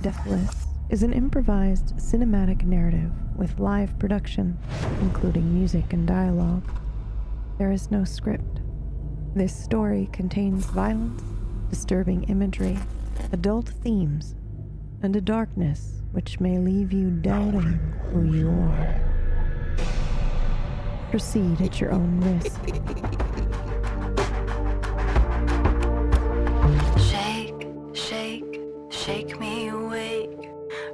Deathless is an improvised cinematic narrative with live production, including music and dialogue. There is no script. This story contains violence, disturbing imagery, adult themes, and a darkness which may leave you doubting who you are. Proceed at your own risk. Shake, shake, shake me awake.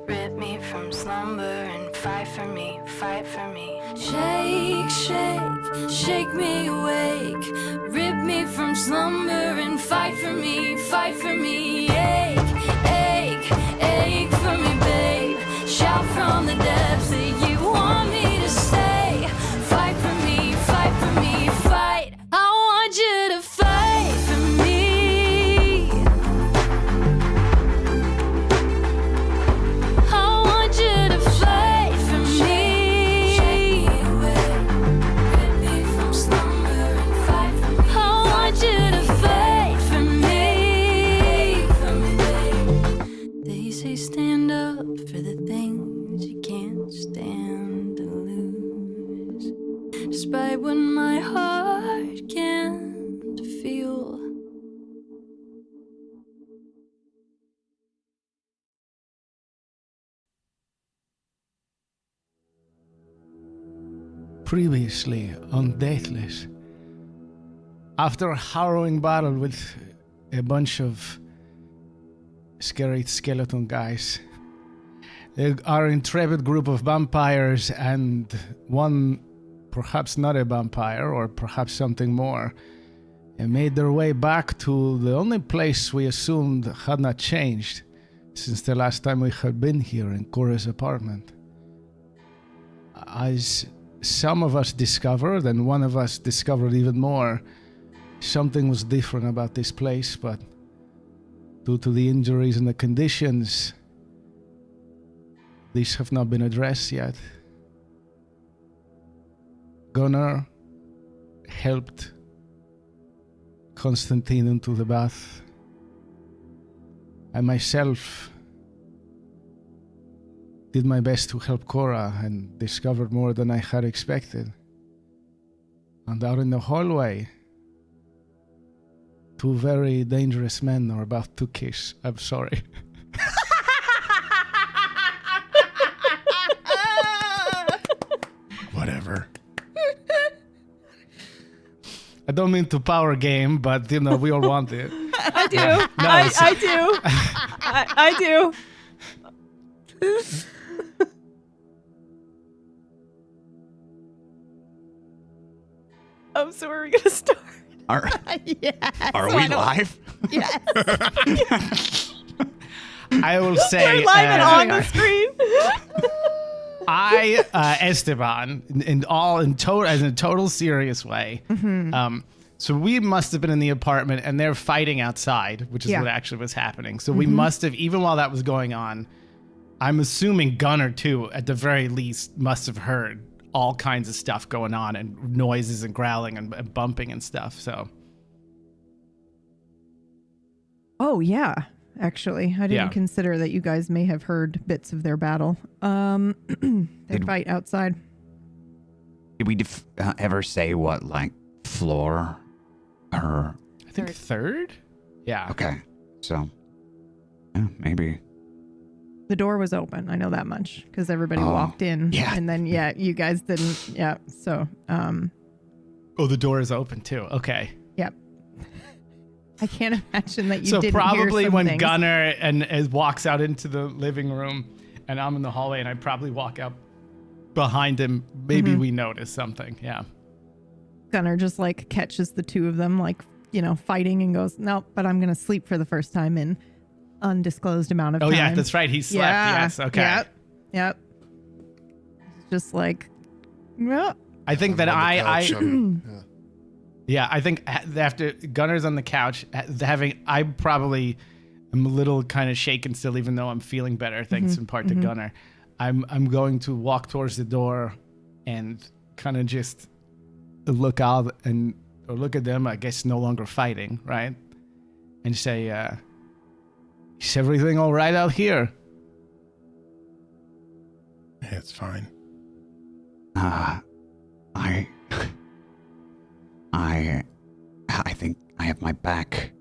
Rip me from slumber and fight for me, fight for me. Shake, shake, shake me awake. Rip me from slumber and fight for me, fight for me. Ache, ache, ache for me, babe. Shout from the depths that you want me to stay. Fight for me, fight for me, fight. I want you to fight for me. I want you to fight for me. Shake me away, rip me from slumber and fight for me. I want you to fight for me, babe. They say stand up for the things you can't stand to lose. Despite what my heart can't feel. Previously on Deathless, after a harrowing battle with a bunch of scary skeleton guys, our intrepid group of vampires and one perhaps not a vampire or perhaps something more, and made their way back to the only place we assumed had not changed since the last time we had been here in Cora's apartment. As some of us discovered, and one of us discovered even more, something was different about this place, but due to the injuries and the conditions, these have not been addressed yet. Gunnar helped Constantine into the bath. I myself did my best to help Cora and discovered more than I had expected. And out in the hallway, two very dangerous men are about to kiss. I'm sorry. Whatever. I don't mean to power game, but you know, we all want it. I do. I do. I do. So are we gonna start? Yes. Are we live? Yes. I will say We're live and on the screen. Esteban, as in a total serious way. Mm-hmm. So we must have been in the apartment, and they're fighting outside, which is what actually was happening. So we must have, even while that was going on, I'm assuming Gunnar too, at the very least, must have heard all kinds of stuff going on and noises and growling and bumping and stuff. So. Oh, yeah. Actually, I didn't consider that you guys may have heard bits of their battle. Their fight outside. Did we ever say what, like, floor or? I think third? Yeah. Okay. So, yeah, maybe. The door was open. I know that much because everybody walked in. Yeah. And then, you guys didn't. Yeah. So, Oh, the door is open too. Okay. Yep. I can't imagine that you so didn't probably hear some when things. Gunnar and walks out into the living room and I'm in the hallway and I probably walk out behind him, maybe we notice something. Yeah. Gunnar just like catches the two of them like, fighting and goes, nope, but I'm going to sleep for the first time in undisclosed amount of time. Oh yeah, that's right. He slept. Yes. Okay. Yep. Just like, yeah. I think that I Yeah. I think after Gunnar's on the couch, I probably am a little kind of shaken still, even though I'm feeling better, thanks in part to Gunnar. I'm going to walk towards the door and kind of just look out or look at them, I guess no longer fighting, right? And say, is everything all right out here? It's fine. I think I have my back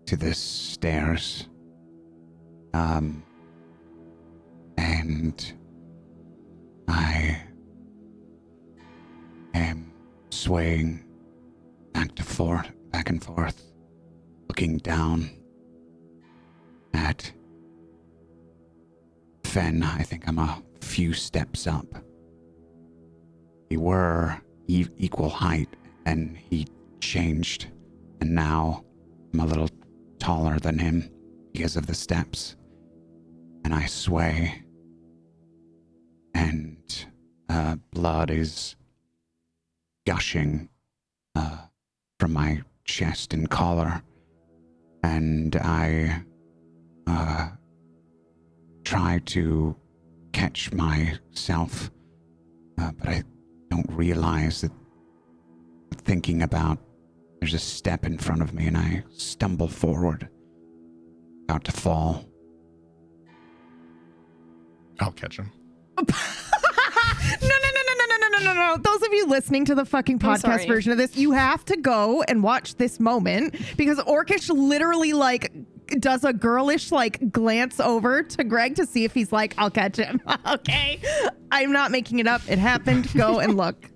to the stairs. And I am swaying back and forth, looking down at Fen. I think I'm a few steps up. We were equal height, and he changed, and now I'm a little taller than him because of the steps. And I sway, and blood is gushing from my chest and collar, and I try to catch myself, but I don't realize that thinking about there's a step in front of me, and I stumble forward, about to fall. I'll catch him. No. Those of you listening to the fucking podcast version of this, you have to go and watch this moment because Orcish literally like does a girlish like glance over to Greg to see if he's like, I'll catch him. Okay. I'm not making it up. It happened. Go and look.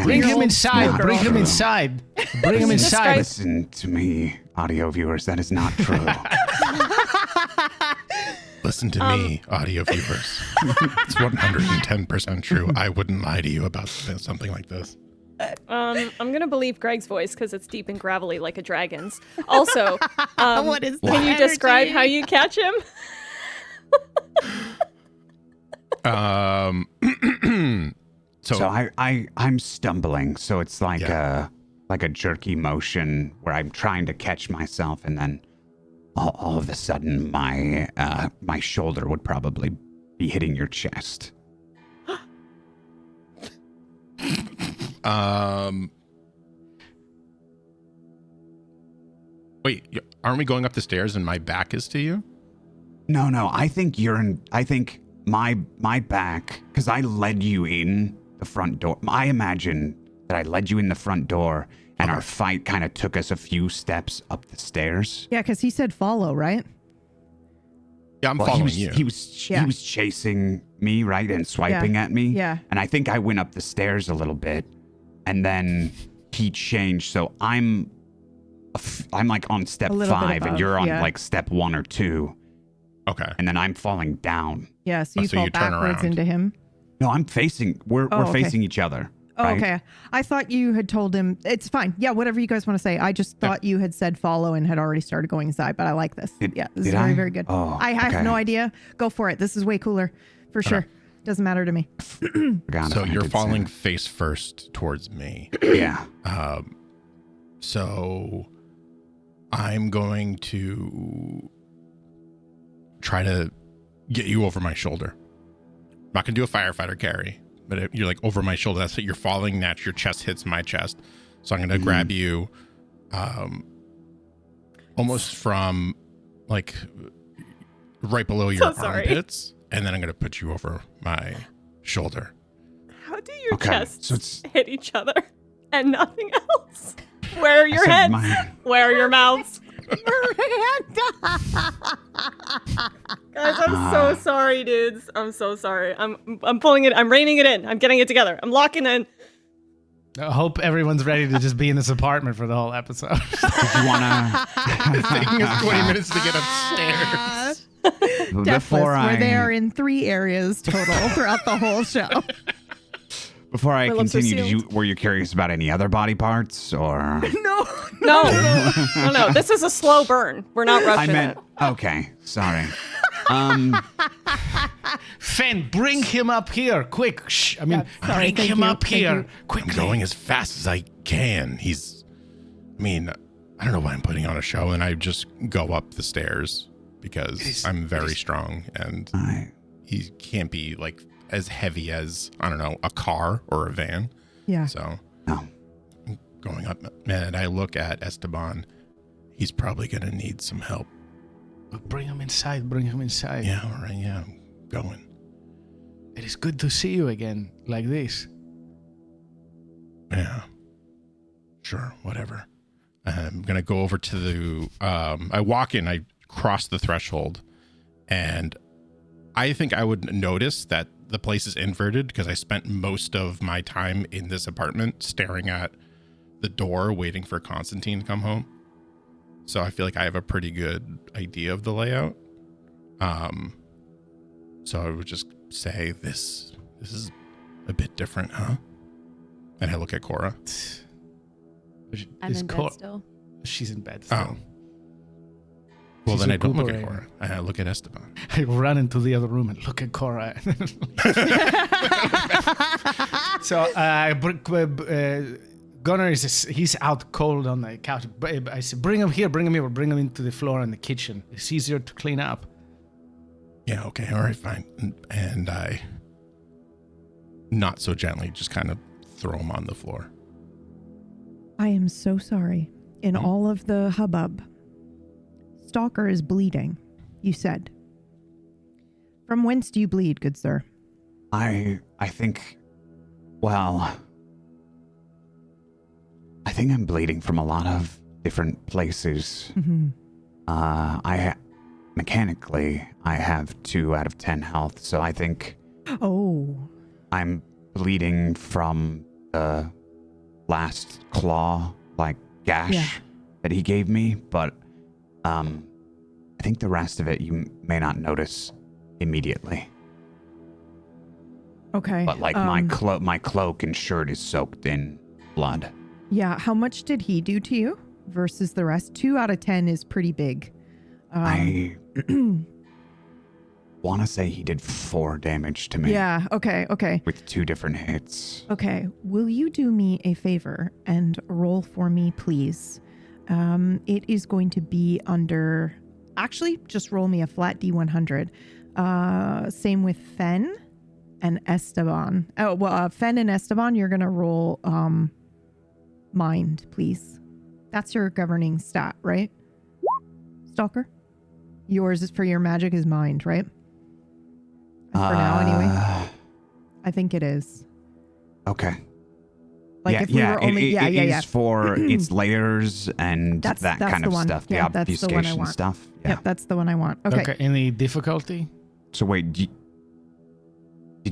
Bring him inside. Bring him inside. Bring him inside. Listen to me, audio viewers. That is not true. Listen to me, audio viewers. It's 110% true. I wouldn't lie to you about something like this. I'm gonna believe Greg's voice because it's deep and gravelly like a dragon's. Also, what is that? Can you describe how you catch him? So I'm stumbling. So it's like a jerky motion where I'm trying to catch myself, and then all of a sudden my shoulder would probably be hitting your chest. Wait, aren't we going up the stairs and my back is to you? No. I think my back, because I led you in the front door. I imagine that I led you in the front door, and our fight kind of took us a few steps up the stairs. Yeah, because he said follow, right? Yeah, I'm following you. He was chasing me, right, and swiping at me. Yeah. And I think I went up the stairs a little bit, and then he changed. So I'm like on step 5, and you're on like step 1 or 2. Okay. And then I'm falling down. Yeah, so you fall turn backwards around. into him. No, we're facing each other. Oh, right? okay. I thought you had told him it's fine. Yeah, whatever you guys want to say. I just thought you had said follow and had already started going inside, but I like this. This is very, very good. Oh, I have no idea. Go for it. This is way cooler. For sure. Doesn't matter to me. So you're falling face first towards me. Yeah. So I'm going to try to get you over my shoulder. I'm not going to do a firefighter carry, but you're like over my shoulder. That's it. You're falling your chest hits my chest. So I'm going to grab you almost from like right below your armpits. And then I'm going to put you over my shoulder. How do your chests hit each other and nothing else? Where are your heads? Where are your mouths? Guys, I'm so sorry, dudes. I'm so sorry. I'm pulling it. I'm reining it in. I'm getting it together. I'm locking in. I hope everyone's ready to just be in this apartment for the whole episode. Did you wanna? It's taking us 20 minutes to get upstairs. Deathless, where they are in 3 areas total throughout the whole show. Before I continue, were you curious about any other body parts, or? No. This is a slow burn. We're not rushing it. Okay, sorry. Fen, bring him up here, quick! Shh! Bring him up here, quickly. I'm going as fast as I can. I don't know why I'm putting on a show, and I just go up the stairs because I'm very strong, and he can't be like as heavy as, I don't know, a car or a van. Yeah. So I'm going up, and I look at Esteban. He's probably going to need some help. Bring him inside. Yeah, all right, yeah, I'm going. It is good to see you again, like this. Yeah. Sure, whatever. I'm going to go over to the... I walk in, I cross the threshold, and I think I would notice that the place is inverted because I spent most of my time in this apartment staring at the door waiting for Constantine to come home. So I feel like I have a pretty good idea of the layout. So I would just say this is a bit different, huh? And I look at Cora. I'm in bed still. She's in bed still. Oh. Well, then I don't look at Cora. I look at Esteban. I run into the other room and look at Cora. So Gunnar he's out cold on the couch. I said, bring him here, bring him into the floor in the kitchen. It's easier to clean up. Yeah, okay, all right, fine. And I, not so gently, just kind of throw him on the floor. I am so sorry. In all of the hubbub, Stalker is bleeding, you said. From whence do you bleed, good sir? I think, well, I think I'm bleeding from a lot of different places. Mm-hmm. Mechanically, I have 2 out of 10 health, so I think I'm bleeding from the last claw, gash that he gave me, but I think the rest of it you may not notice immediately. Okay. But my cloak and shirt is soaked in blood. Yeah, how much did he do to you versus the rest? 2 out of 10 is pretty big. I want to say he did 4 damage to me. Yeah, okay. With 2 different hits. Okay, will you do me a favor and roll for me, please? It is going to be under... Actually, just roll me a flat D100. Same with Fen and Esteban. Fen and Esteban, you're going to roll mind, please. That's your governing stat, right? Stalker? Yours is for your magic is mind, right? For now, anyway. I think it is. Okay. If we were only... It is for its layers and that's kind of one. stuff. Yeah, the obfuscation stuff. Yeah. Yep, that's the one I want. Okay. Any difficulty? So wait, did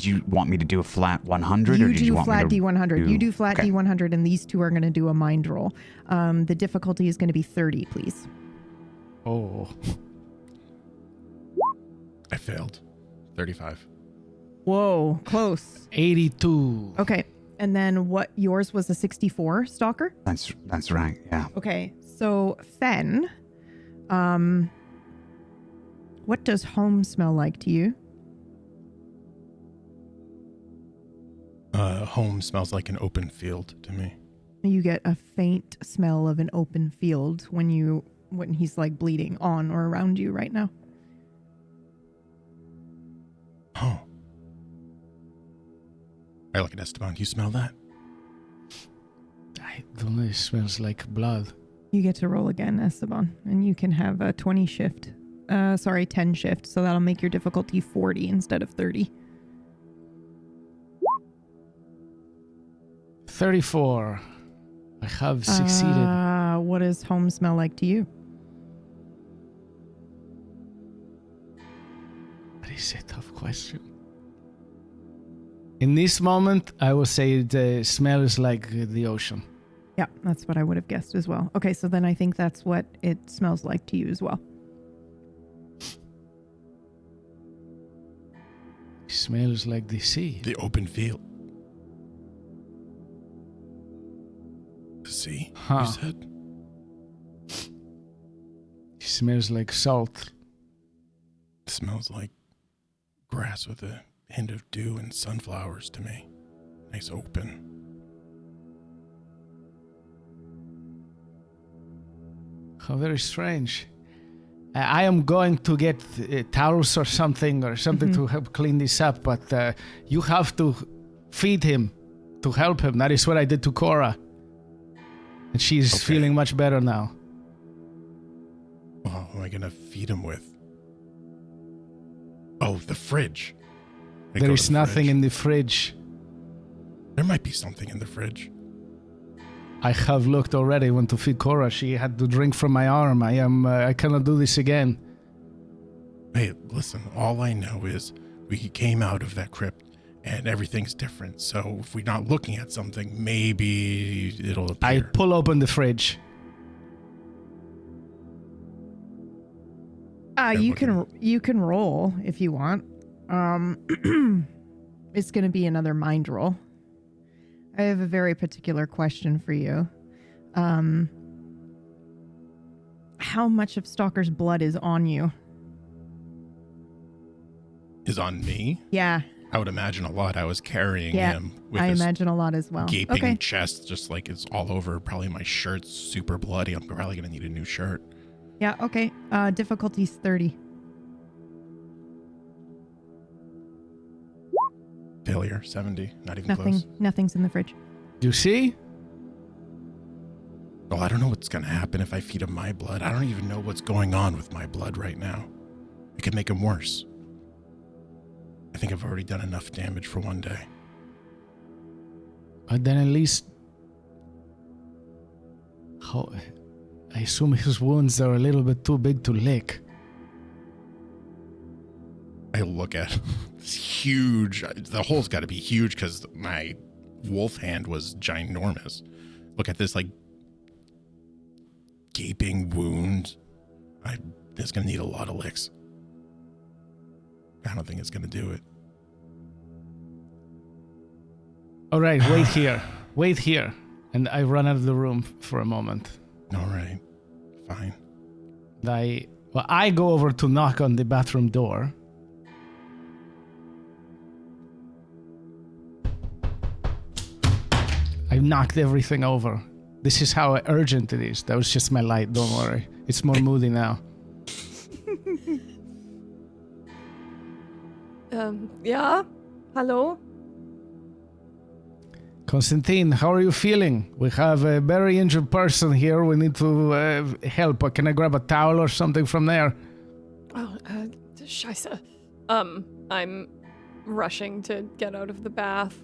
you want me to do a flat 100? You or did do you want flat me to D100. You do flat D100, and these 2 are going to do a mind roll. The difficulty is going to be 30, please. Oh. I failed. 35. Whoa, close. 82. Okay. And then yours was a 64, Stalker? That's right, yeah. Okay. So, Fen, what does home smell like to you? Home smells like an open field to me. You get a faint smell of an open field when he's bleeding on or around you right now. Oh. I look at Esteban. You smell that? I don't know. It smells like blood. You get to roll again, Esteban, and you can have a 10 shift. So that'll make your difficulty 40 instead of 30. 34. I have succeeded. What does home smell like to you? That is a tough question. In this moment, I will say the smell is like the ocean. Yeah, that's what I would have guessed as well. Okay, so then I think that's what it smells like to you as well. It smells like the sea. The open field. The sea, you said? It smells like salt. It smells like grass with a hint of dew and sunflowers to me. Nice open. How very strange. I am going to get towels or something to help clean this up, but you have to feed him to help him. That is what I did to Cora. And she's feeling much better now. What am I going to feed him with? Oh, the fridge. There is nothing in the fridge. There might be something in the fridge. I have looked already. Went to feed Cora. She had to drink from my arm. I cannot do this again. Hey, listen, all I know is we came out of that crypt and everything's different. So if we're not looking at something, maybe it'll appear. I pull open the fridge. You can roll if you want. It's going to be another mind roll. I have a very particular question for you. How much of Stalker's blood is on you? Is on me? Yeah. I would imagine a lot. I was carrying him with I his imagine a lot as well. gaping chest, just like it's all over. Probably my shirt's super bloody. I'm probably going to need a new shirt. Yeah, okay. Difficulty's 30. Failure, 70. Not even close. Nothing's in the fridge. You see? Well, I don't know what's going to happen if I feed him my blood. I don't even know what's going on with my blood right now. It could make him worse. I think I've already done enough damage for one day. But then at least... I assume his wounds are a little bit too big to lick. I look at this huge... The hole's got to be huge because my wolf hand was ginormous. Look at this, like, gaping wound. It's going to need a lot of licks. I don't think it's going to do it. All right, wait here. Wait here. And I run out of the room for a moment. All right. Fine. I go over to knock on the bathroom door. I've knocked everything over. This is how urgent it is. That was just my light, don't worry. It's more moody now. Yeah? Hello? Constantine, how are you feeling? We have a very injured person here. We need to help. Can I grab a towel or something from there? Oh, scheisse. I'm rushing to get out of the bath,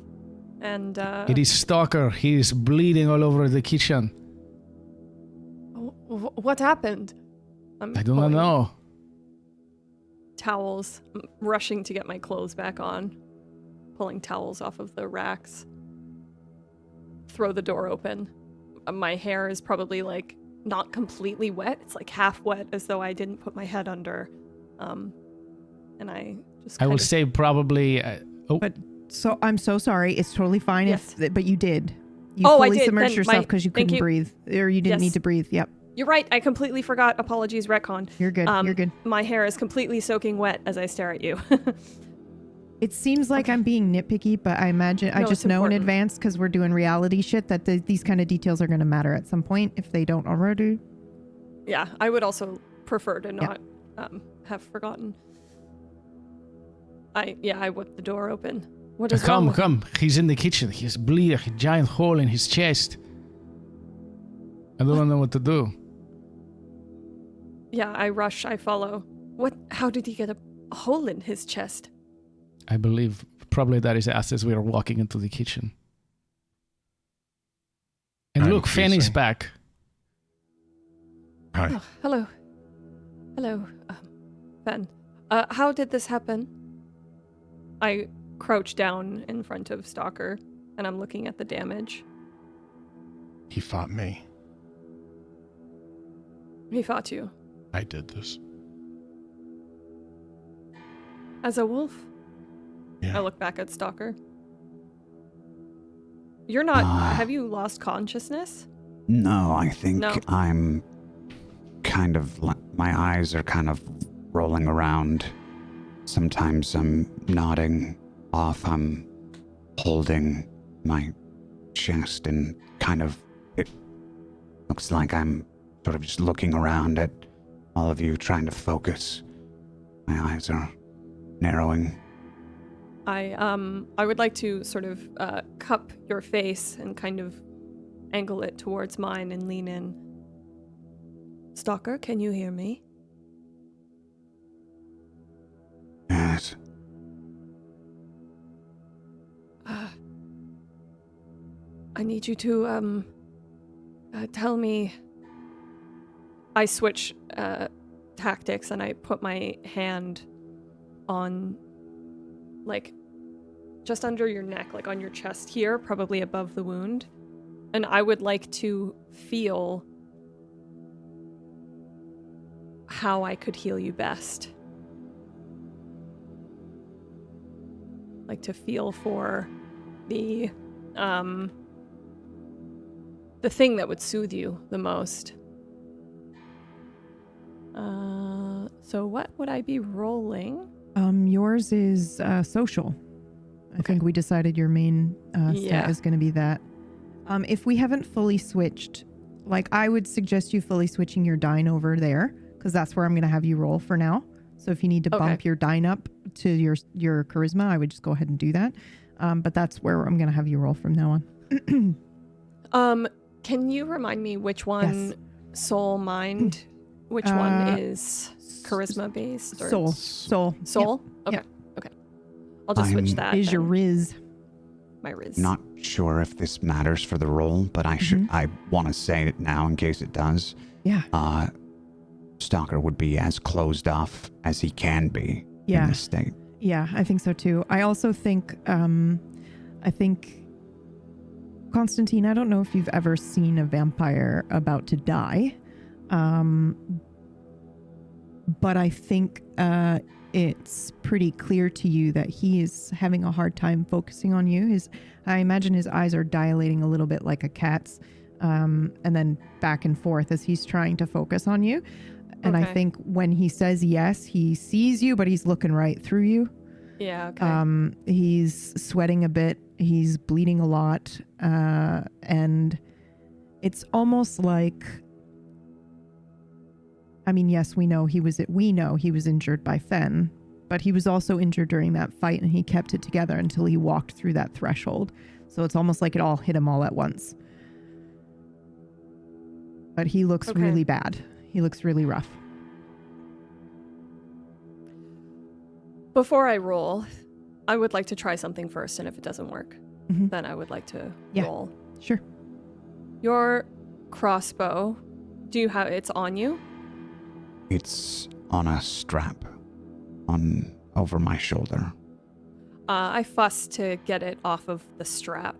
and It is Stalker. He is bleeding all over the kitchen. What happened? I do not know. Towels. I'm rushing to get my clothes back on. Pulling towels off of the racks. Throw the door open. My hair is probably like not completely wet. It's like half wet, as though I didn't put my head under. And I just. I would say probably. But so I'm so sorry. It's totally fine. Yes. But you did. You I fully did. submerged Then yourself because you couldn't you. breathe, or you didn't need to breathe. Yep. You're right. I completely forgot. Apologies, retcon. You're good. You're good. My hair is completely soaking wet as I stare at you. It seems like I'm being nitpicky, but I imagine I just know in advance because we're doing reality shit that these kind of details are going to matter at some point if they don't already. Yeah, I would also prefer to not have forgotten. I whipped the door open. What is wrong? Come. He's in the kitchen. He's bleeding. A giant hole in his chest. I don't know what to do. Yeah, I rush. I follow. What? How did he get a hole in his chest? I believe probably that is as we are walking into the kitchen. And look, Fanny's back. Hi. Oh, hello. Hello, Fen. How did this happen? I crouch down in front of Stalker, and I'm looking at the damage. He fought me. He fought you. I did this. As a wolf? Yeah. I look back at Stalker. You're not... have you lost consciousness? No, I think No. I'm kind of... My eyes are kind of rolling around. Sometimes I'm nodding off. I'm holding my chest and kind of... It looks like I'm sort of just looking around at all of you, trying to focus. My eyes are narrowing. I would like to sort of cup your face and kind of angle it towards mine and lean in. Stalker, can you hear me? Yes. I need you to tell me. I switch tactics and I put my hand on, like, just under your neck, like on your chest here, probably above the wound. And I would like to feel how I could heal you best. Like to feel for the thing that would soothe you the most. So what would I be rolling? Yours is social. I think we decided your main stat is going to be that. If we haven't fully switched, like I would suggest you fully switching your dine over there, because that's where I'm going to have you roll for now. So if you need to bump your dine up to your charisma, I would just go ahead and do that. But that's where I'm going to have you roll from now on. Can you remind me which one soul mind? Which one is charisma based? Or Soul. Soul? Yep. Okay. Yep. Okay. I'll just switch that. Is your Riz. My Riz. Not sure if this matters for the roll, but I want to say it now in case it does. Yeah. Stalker would be as closed off as he can be in this state. Yeah, I think so too. I also think, Constantine, I don't know if you've ever seen a vampire about to die. But I think it's pretty clear to you that he is having a hard time focusing on you. I imagine his eyes are dilating a little bit like a cat's, and then back and forth as he's trying to focus on you. And I think when he says yes, he sees you, but he's looking right through you. Yeah, okay. He's sweating a bit. He's bleeding a lot. And it's almost like, I mean, yes, we know he was injured by Fen, but he was also injured during that fight, and he kept it together until he walked through that threshold. So it's almost like it all hit him all at once. But he looks really bad. He looks really rough. Before I roll, I would like to try something first, and if it doesn't work, then I would like to roll. Sure. Your crossbow, it's on you? It's on a strap over my shoulder. I fuss to get it off of the strap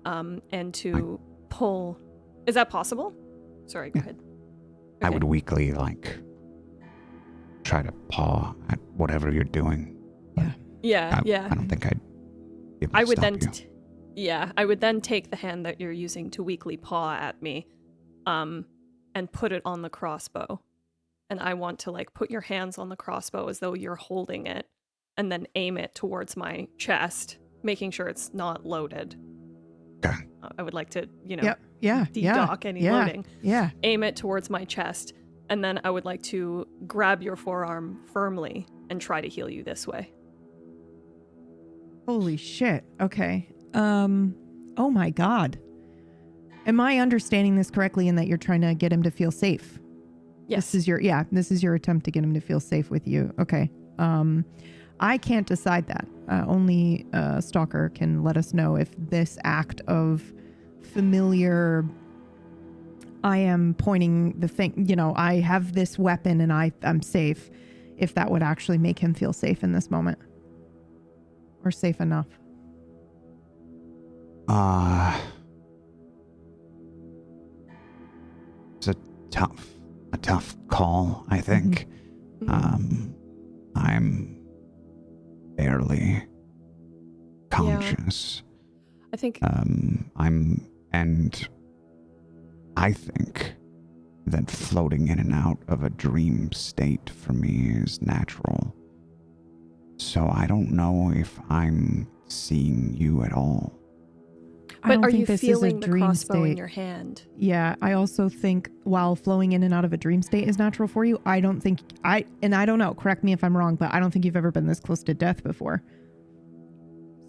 and to pull. Is that possible? Sorry, go ahead. Okay. I would weakly try to paw at whatever you're doing. Yeah. I don't think I'd be able to I would stop then I would then take the hand that you're using to weakly paw at me and put it on the crossbow. And I want to put your hands on the crossbow as though you're holding it, and then aim it towards my chest, making sure it's not loaded. Okay. I would like to, de-dock any loading. Yeah. Aim it towards my chest, and then I would like to grab your forearm firmly and try to heal you this way. Holy shit. Okay. Oh my God. Am I understanding this correctly in that you're trying to get him to feel safe? Yes. This is your attempt to get him to feel safe with you. Okay. I can't decide that. Only Stalker can let us know if this act of familiar, I am pointing the thing, I have this weapon and I'm safe, if that would actually make him feel safe in this moment. Or safe enough. It's a tough call, I think. I'm barely conscious. Yeah. I think I think that floating in and out of a dream state for me is natural. So I don't know if I'm seeing you at all. But are you feeling the crossbow in your hand? Yeah, I also think while flowing in and out of a dream state is natural for you, I don't know, correct me if I'm wrong, but I don't think you've ever been this close to death before.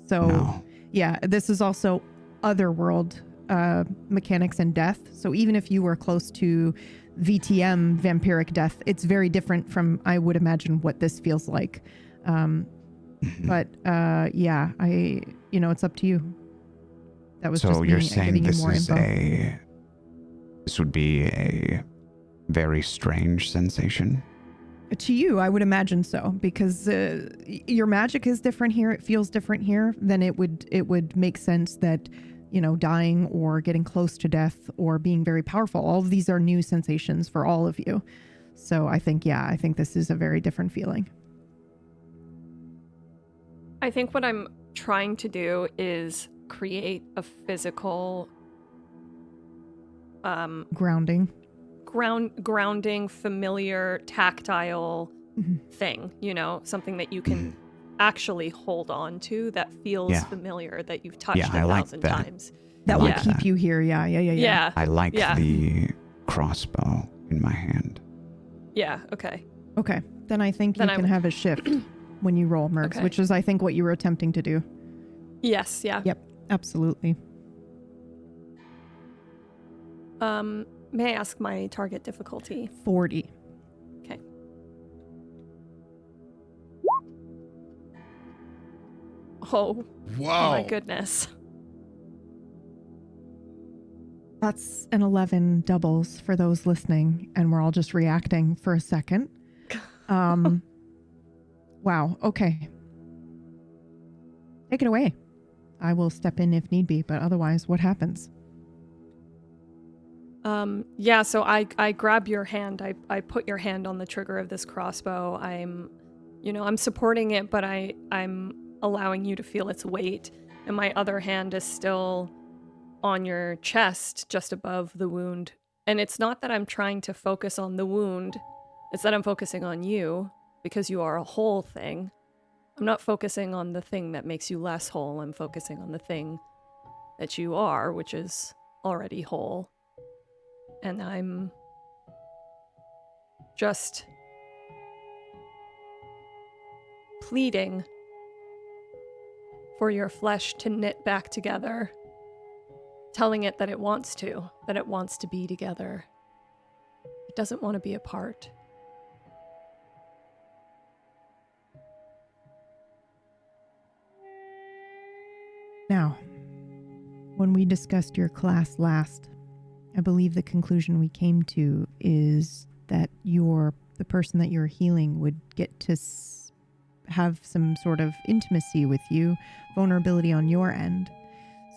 So, no. Yeah, this is also otherworld mechanics and death. So even if you were close to VTM, vampiric death, it's very different from, I would imagine, what this feels like. But it's up to you. That was so just me you're saying giving this you more is info. this would be a very strange sensation? To you, I would imagine so, because your magic is different here. It feels different here. Then it would make sense that, dying or getting close to death or being very powerful, all of these are new sensations for all of you. So I think this is a very different feeling. I think what I'm trying to do is create a physical Grounding, familiar, tactile thing, something that you can actually hold on to that feels familiar, that you've touched 1,000 times. That will keep you here. Yeah. I like the crossbow in my hand. Yeah, okay. Okay, then I think you can have a shift when you roll, Mergs, which is, I think, what you were attempting to do. Yes, yeah. Yep, absolutely. May I ask my target difficulty? 40. Okay. Oh. Whoa. My goodness. That's an 11 doubles for those listening, and we're all just reacting for a second. Wow, okay. Take it away. I will step in if need be, but otherwise, what happens? So I grab your hand. I put your hand on the trigger of this crossbow. I'm supporting it, but I'm allowing you to feel its weight. And my other hand is still on your chest, just above the wound. And it's not that I'm trying to focus on the wound. It's that I'm focusing on you, because you are a whole thing. I'm not focusing on the thing that makes you less whole. I'm focusing on the thing that you are, which is already whole. And I'm just pleading for your flesh to knit back together, telling it that it wants to be together. It doesn't want to be apart. Now, when we discussed your class last, I believe the conclusion we came to is that the person that you're healing would get to have some sort of intimacy with you, vulnerability on your end.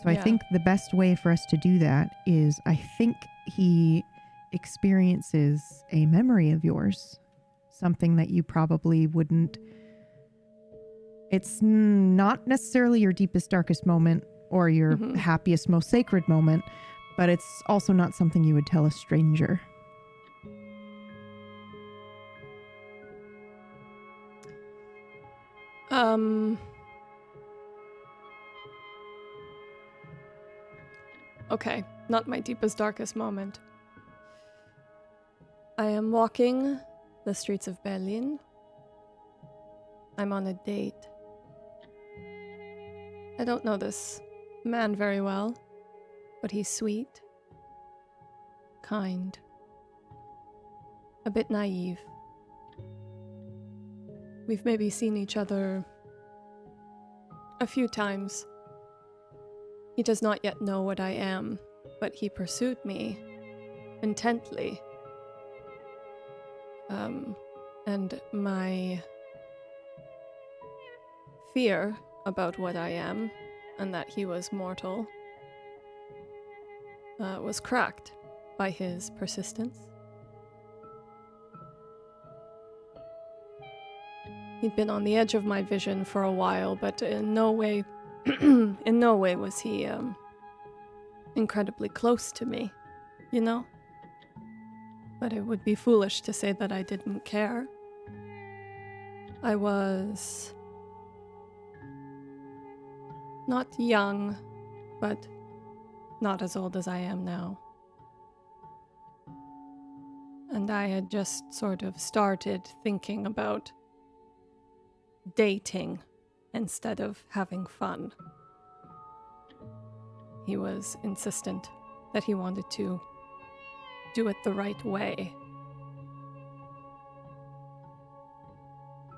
So I think the best way for us to do that is, I think he experiences a memory of yours, something that you probably wouldn't. It's not necessarily your deepest, darkest moment or your happiest, most sacred moment, but it's also not something you would tell a stranger. Okay, not my deepest, darkest moment. I am walking the streets of Berlin. I'm on a date. I don't know this man very well, but he's sweet, kind, a bit naive. We've maybe seen each other a few times. He does not yet know what I am, but he pursued me intently. And my fear about what I am, and that he was mortal, was cracked by his persistence. He'd been on the edge of my vision for a while, but in no way was he incredibly close to me, you know? But it would be foolish to say that I didn't care. I was not young, but not as old as I am now. And I had just sort of started thinking about dating instead of having fun. He was insistent that he wanted to do it the right way.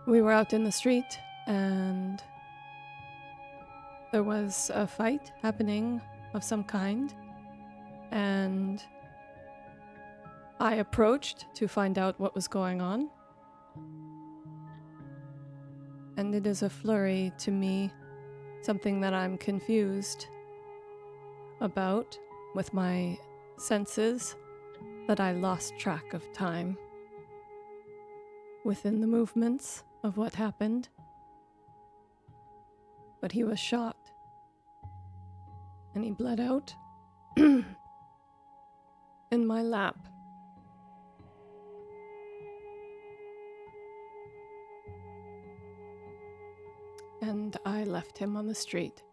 We were out in the street, and there was a fight happening of some kind, and I approached to find out what was going on. And it is a flurry to me, something that I'm confused about with my senses, that I lost track of time within the movements of what happened. But he was shot, and he bled out in my lap. And I left him on the street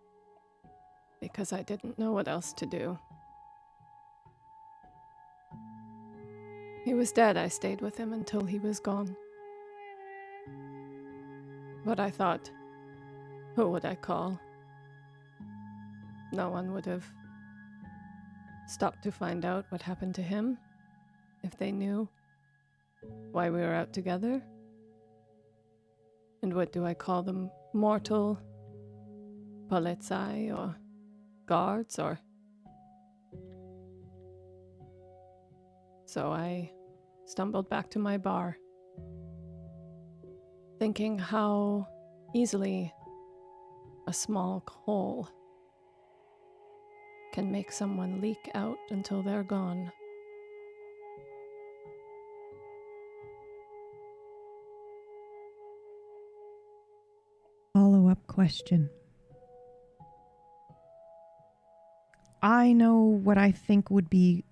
because I didn't know what else to do. He was dead. I stayed with him until he was gone. But I thought, who would I call? No one would have stopped to find out what happened to him if they knew why we were out together. And what do I call them? Mortal polizei or guards or... So I stumbled back to my bar, thinking how easily a small coal can make someone leak out until they're gone. Follow-up question. I know what I think would be...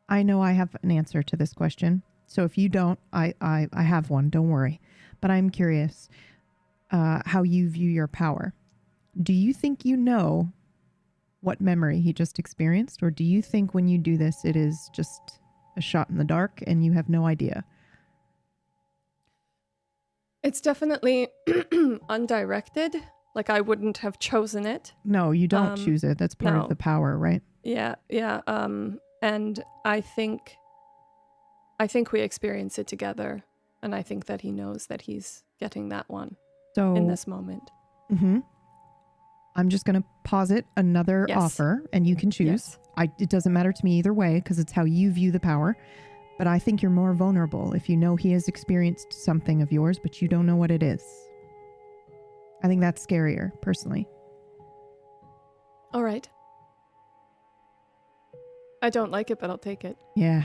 I know I have an answer to this question. So if you don't, I have one. Don't worry. But I'm curious how you view your power. Do you think you know what memory he just experienced? Or do you think when you do this, it is just a shot in the dark and you have no idea? It's definitely undirected. Like, I wouldn't have chosen it. No, you don't choose it. That's part of the power, right? Yeah. And I think we experience it together. And I think that he knows that he's getting that one in this moment. Mm-hmm. I'm just going to posit another offer, and you can choose. Yes. It doesn't matter to me either way, because it's how you view the power. But I think you're more vulnerable if you know he has experienced something of yours, but you don't know what it is. I think that's scarier, personally. All right. I don't like it, but I'll take it. Yeah.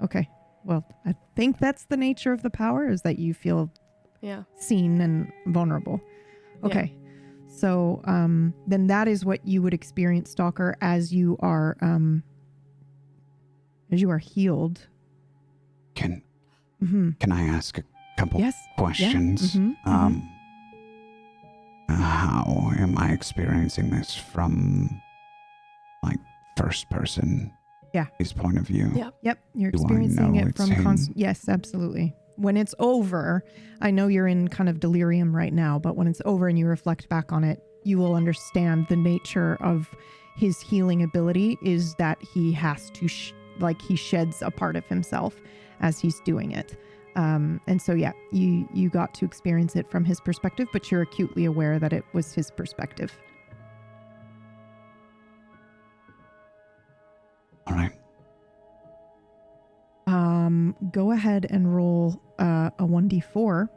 Okay. Well, I think that's the nature of the power, is that you feel seen and vulnerable. Okay. Yeah. So then that is what you would experience, Stalker, as you are healed. Can I ask a couple questions? Yeah. Mm-hmm. How am I experiencing this from, like, first person? Yeah. His point of view. Yep. You're experiencing it from yes, absolutely. When it's over, I know you're in kind of delirium right now, but when it's over and you reflect back on it, you will understand the nature of his healing ability is that he has to, he sheds a part of himself as he's doing it. And so, you got to experience it from his perspective, but you're acutely aware that it was his perspective. All right. Go ahead and roll a 1d4,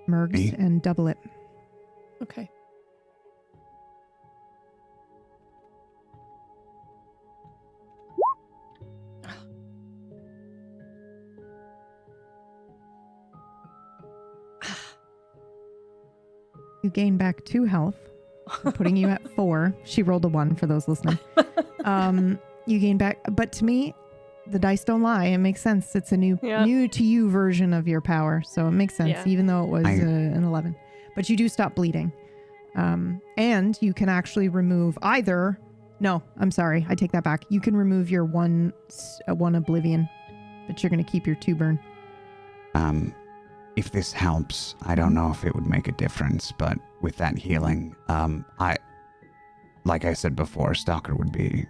Mergs, and double it. Okay. You gain back 2 health, putting you at 4. She rolled a 1 for those listening. You gain back, but to me, the dice don't lie. It makes sense. It's a new to you version of your power, so it makes sense, even though it was an 11. But you do stop bleeding, and you can actually remove either. No, I'm sorry, I take that back. You can remove your one oblivion, but you're going to keep your 2 burn. If this helps, I don't know if it would make a difference, but with that healing, like I said before, Stalker would be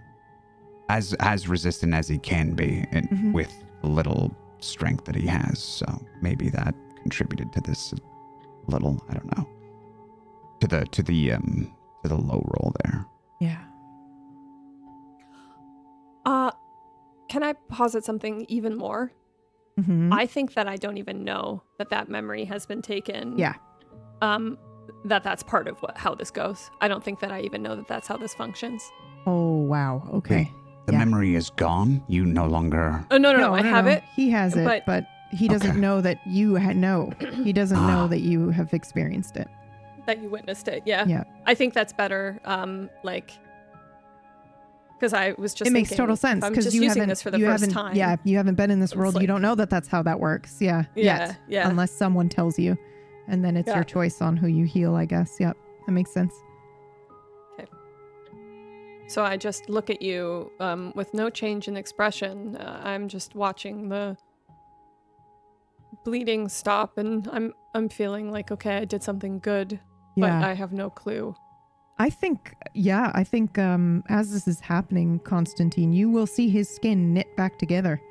as resistant as he can be with the little strength that he has. So maybe that contributed to this a little. I don't know. To to the low roll there. Yeah. Can I posit something even more? Mm-hmm. I think that I don't even know that memory has been taken. Yeah. That's part of how this goes. I don't think that I even know that that's how this functions. Oh, wow. Okay. The memory is gone. You no longer. Oh, no. I have it. He has it, but he doesn't know that you know. He doesn't know that you have experienced it. That you witnessed it, yeah. Yeah. I think that's better, because I was just it makes total sense because you using this for the first time. Yeah, you haven't been in this world. You don't know that that's how that works. Yeah. Yeah. Unless someone tells you, and then it's your choice on who you heal, I guess. Yep, that makes sense. Okay. So I just look at you with no change in expression. I'm just watching the bleeding stop, and I'm feeling like, okay, I did something good, but I have no clue. I think as this is happening, Constantine, you will see his skin knit back together.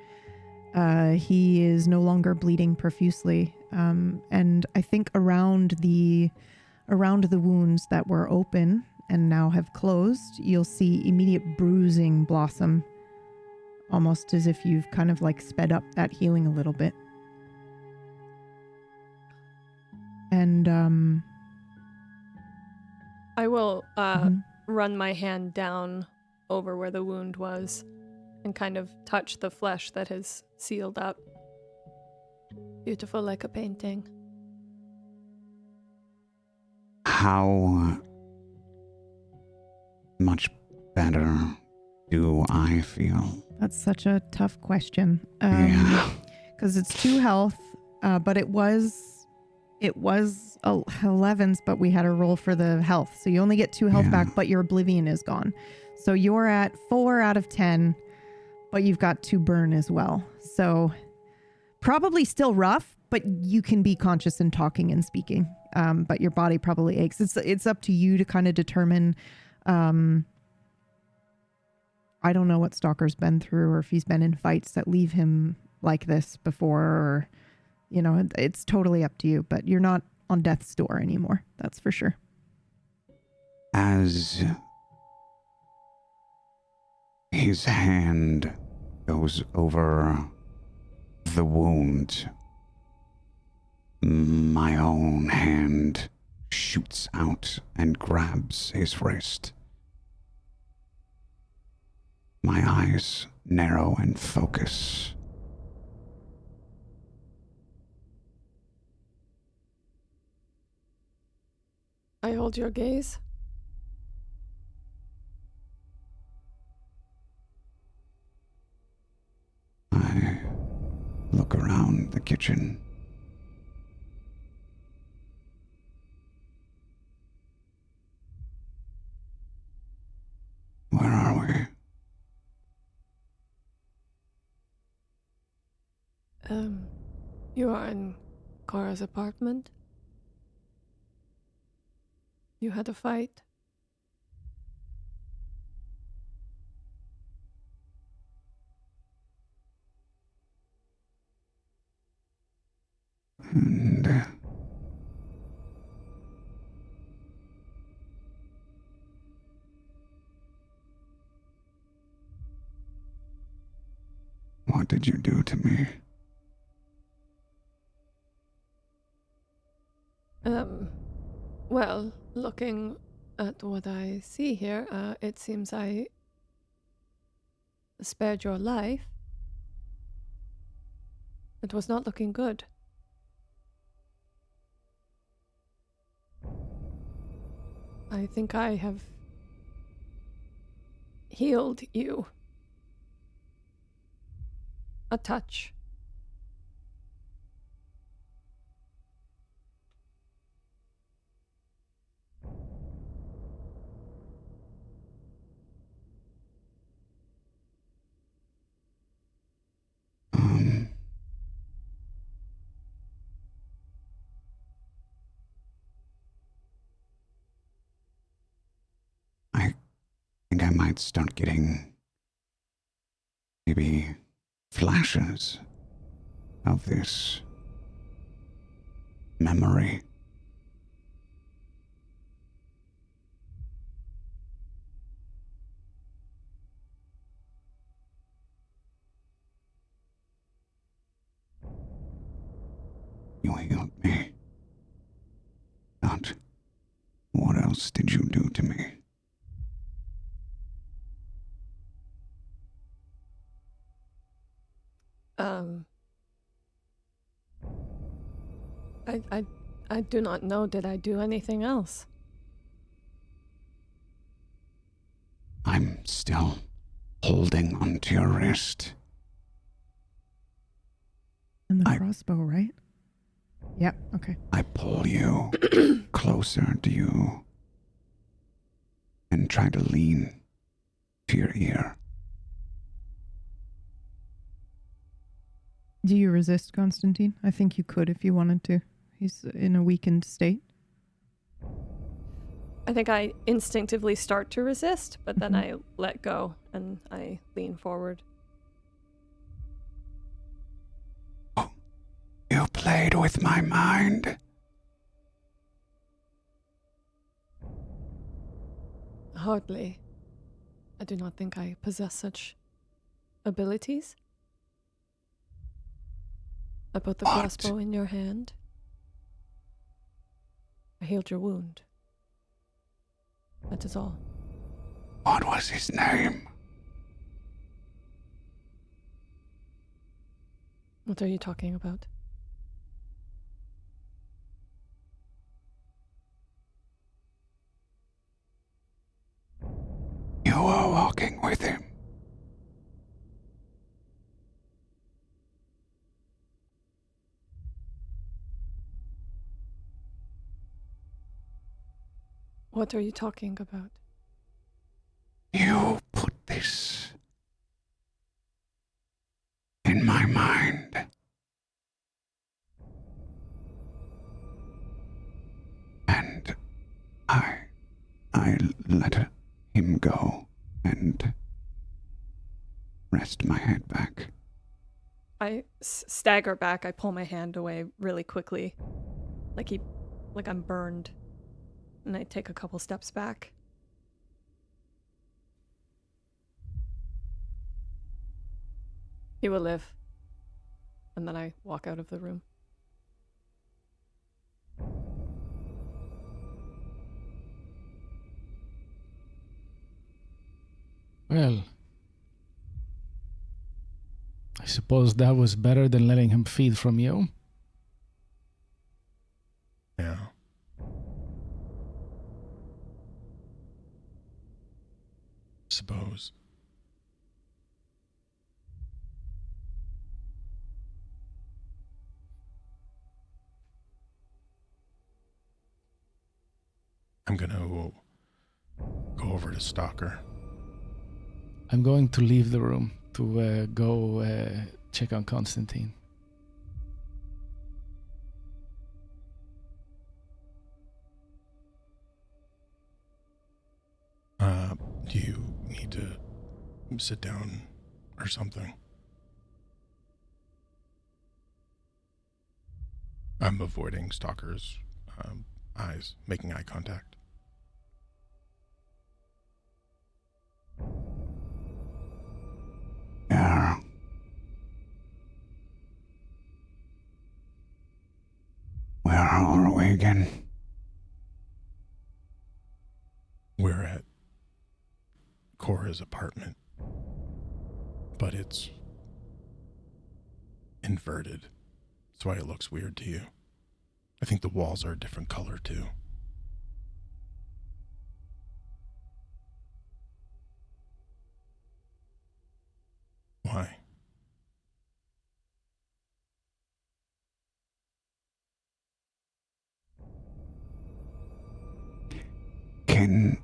He is no longer bleeding profusely. And I think around the wounds that were open and now have closed, you'll see immediate bruising blossom, almost as if you've kind of like sped up that healing a little bit. And I will run my hand down over where the wound was and kind of touch the flesh that has sealed up. Beautiful like a painting. How much better do I feel? That's such a tough question. Because it's 2 health, but it was 11s, but we had a roll for the health. So you only get 2 health back, but your oblivion is gone. So you're at 4 out of 10, but you've got 2 burn as well. So probably still rough, but you can be conscious and talking and speaking. But your body probably aches. It's up to you to kind of determine. I don't know what Stalker's been through, or if he's been in fights that leave him like this before, or it's totally up to you, but you're not on death's door anymore. That's for sure. As his hand goes over the wound, my own hand shoots out and grabs his wrist. My eyes narrow and focus. I hold your gaze. I look around the kitchen. Where are we? You are in Cora's apartment. You had a fight. And what did you do to me? Well, looking at what I see here, it seems I spared your life. It was not looking good. I think I have healed you. A touch. I think I might start getting maybe flashes of this memory. You healed me. But what else did you do to me? I do not know. Did I do anything else? I'm still holding onto your wrist. And the crossbow, right? Yep, okay. I pull you closer to you and try to lean to your ear. Do you resist, Constantine? I think you could if you wanted to. He's in a weakened state. I think I instinctively start to resist, but then I let go and I lean forward. Oh, you played with my mind. Hardly. I do not think I possess such abilities. I put the crossbow in your hand. I healed your wound. That is all. What was his name? What are you talking about? You were walking with him. What are you talking about? You put this in my mind. And I let him go and rest my head back. I stagger back. I pull my hand away really quickly. Like I'm burned. And I take a couple steps back. He will live. And then I walk out of the room. Well, I suppose that was better than letting him feed from you. Yeah. Suppose. I'm gonna go over to Stalker. I'm going to leave the room to go check on Constantine. Do you need to sit down or something? I'm avoiding Stalker's eyes, making eye contact. Yeah. Where are we again? We're at Cora's apartment, but it's inverted. That's why it looks weird to you. I think the walls are a different color too. Why? Can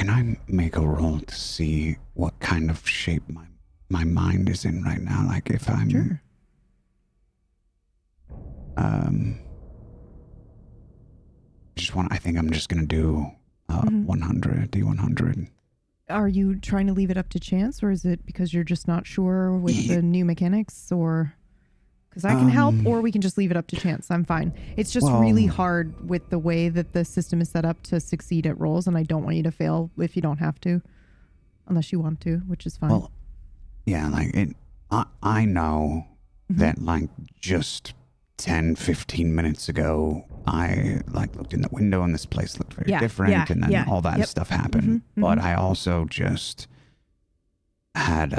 I make a roll to see what kind of shape my mind is in right now? Like if I'm Sure. I think I'm just gonna do 100, D100. Are you trying to leave it up to chance, or is it because you're just not sure with the new mechanics, or because I can help, or we can just leave it up to chance? I'm fine. It's just really hard with the way that the system is set up to succeed at rolls, and I don't want you to fail if you don't have to, unless you want to, which is fine. Well, yeah, like I know that like just 10, 15 minutes ago, I like looked in the window and this place looked very different, and then all that stuff happened. But I also just had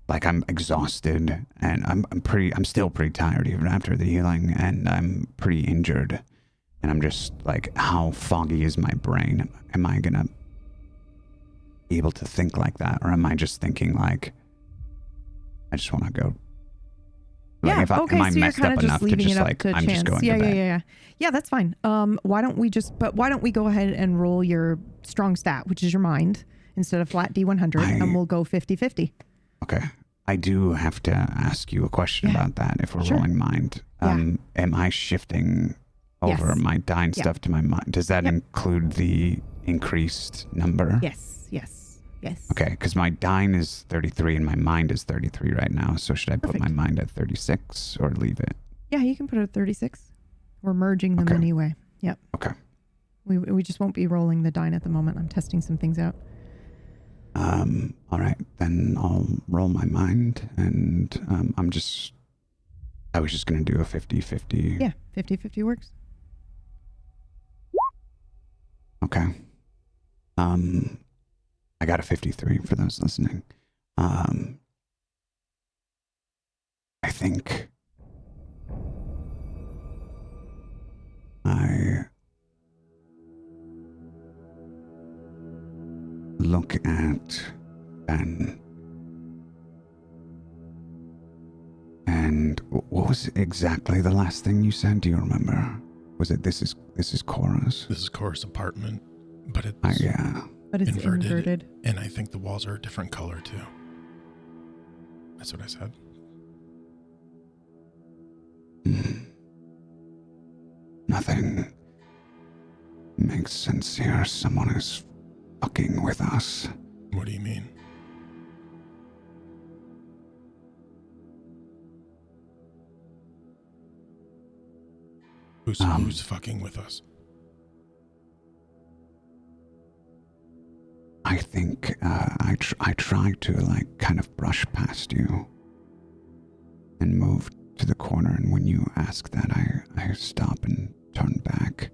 like I'm exhausted, and I'm still pretty tired even after the healing, and I'm pretty injured, and I'm just like, how foggy is my brain? Am I gonna be able to think like that, or am I just thinking like I just want to go? Like, so am I you're messed kind up of just enough to leaving just it up like to I'm chance. just going to bed? Yeah, that's fine. Why don't we go ahead and roll your strong stat, which is your mind, instead of flat D100, and we'll go 50-50. Okay. I do have to ask you a question about that if we're rolling mind. Am I shifting over my dying stuff to my mind? Does that include the increased number? Yes. Okay, because my dying is 33 and my mind is 33 right now. So should I put my mind at 36 or leave it? Yeah, you can put it at 36. We're merging them anyway. Yep. Okay. We just won't be rolling the dying at the moment. I'm testing some things out. All right, then I'll roll my mind, and I was just going to do a 50-50. Yeah, 50-50 works. Okay. I got a 53 for those listening. I think I look at Ben, and what was exactly the last thing you said? Do you remember? Was it this is Cora's? This is Cora's apartment, but it's but it's inverted. And I think the walls are a different color too. That's what I said. Nothing makes sense here. Someone is fucking with us. What do you mean? Who's fucking with us? I think I try to like kind of brush past you and move to the corner, and when you ask that, I stop and turn back.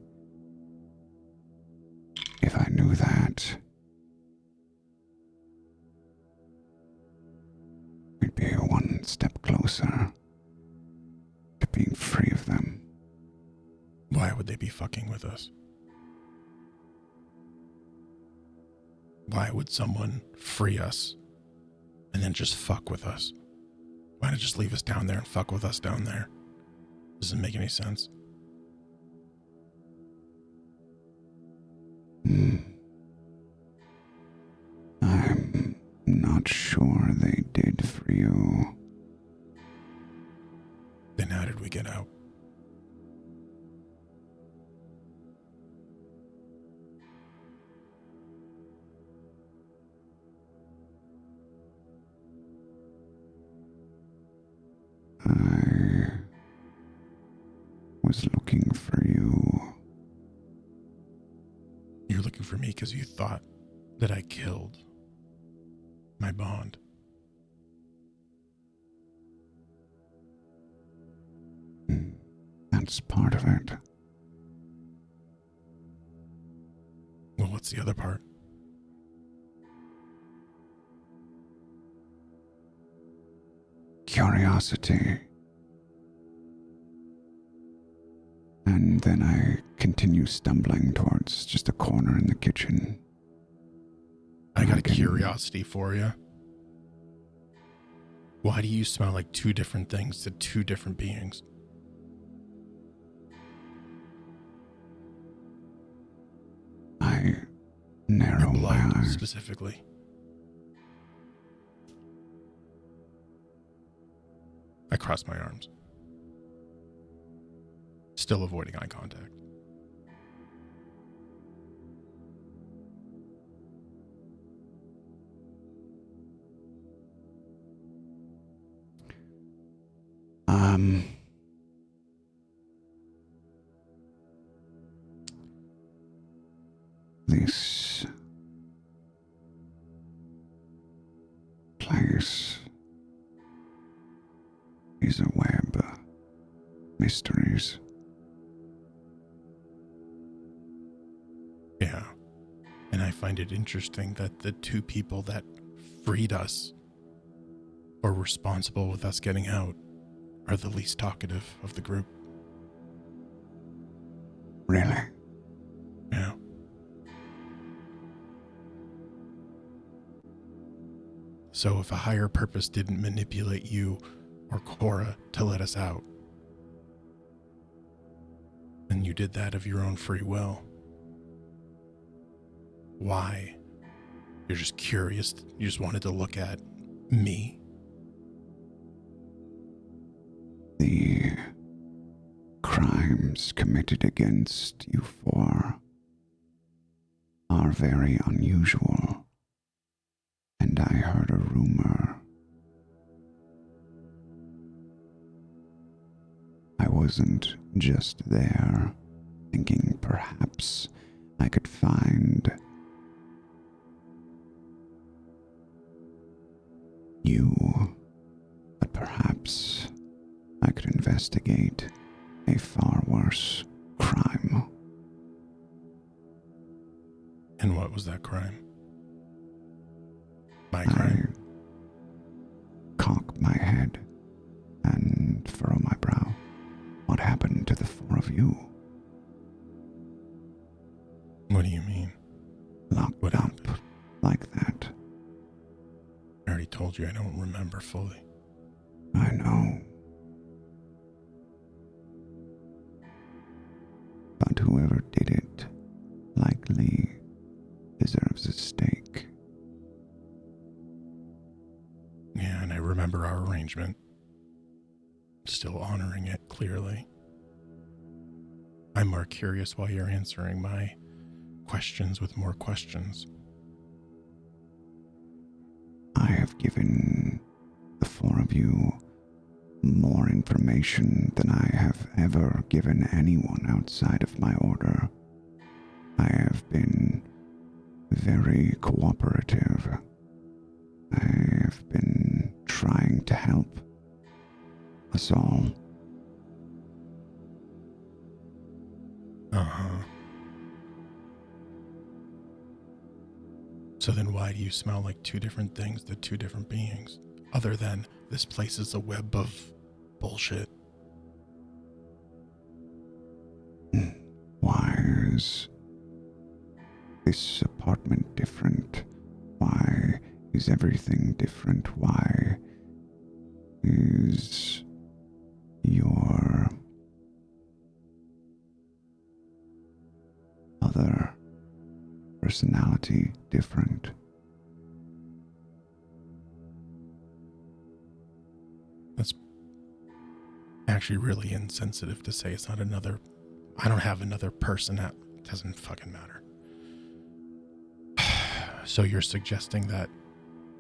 If I knew that, we'd be one step closer to being free of them. Why would they be fucking with us? Why would someone free us and then just fuck with us? Why not just leave us down there and fuck with us down there? Doesn't make any sense. I'm not sure they did for you. Then how did we get out? I was looking for you. You're looking for me because you thought that I killed my bond. That's part of it. Well, what's the other part? Curiosity. And then I continue stumbling towards just a corner in the kitchen. I got a curiosity for you. Why do you smell like two different things to two different beings? I narrow my eyes. Specifically. I cross my arms. Still avoiding eye contact. This is a web of mysteries. Yeah. And I find it interesting that the two people that freed us or responsible with us getting out are the least talkative of the group. Really? Yeah. So if a higher purpose didn't manipulate you or Cora to let us out, and you did that of your own free will, why? You're just curious. You just wanted to look at me. The crimes committed against you four are very unusual, and I heard a rumor. I wasn't just there thinking perhaps I could find you, but perhaps I could investigate a far worse crime. And what was that crime? My crime? I cock my head and furrow my brow. What happened to the four of you? What do you mean? Locked What up happened? like that. I already told you I don't remember fully. I know. But whoever did it likely deserves a stake. Yeah, and I remember our arrangement. Still honoring it, clearly. I'm more curious while you're answering my questions with more questions. I have given the four of you more information than I have ever given anyone outside of my order. I have been very cooperative. I have been trying to help us all. Uh-huh. So then why do you smell like two different things to two different beings? Other than this place is a web of bullshit. Why is this apartment different? Why is everything different? Why is your other personality different? That's actually really insensitive to say. It's not another... I don't have another person. It doesn't fucking matter. So you're suggesting that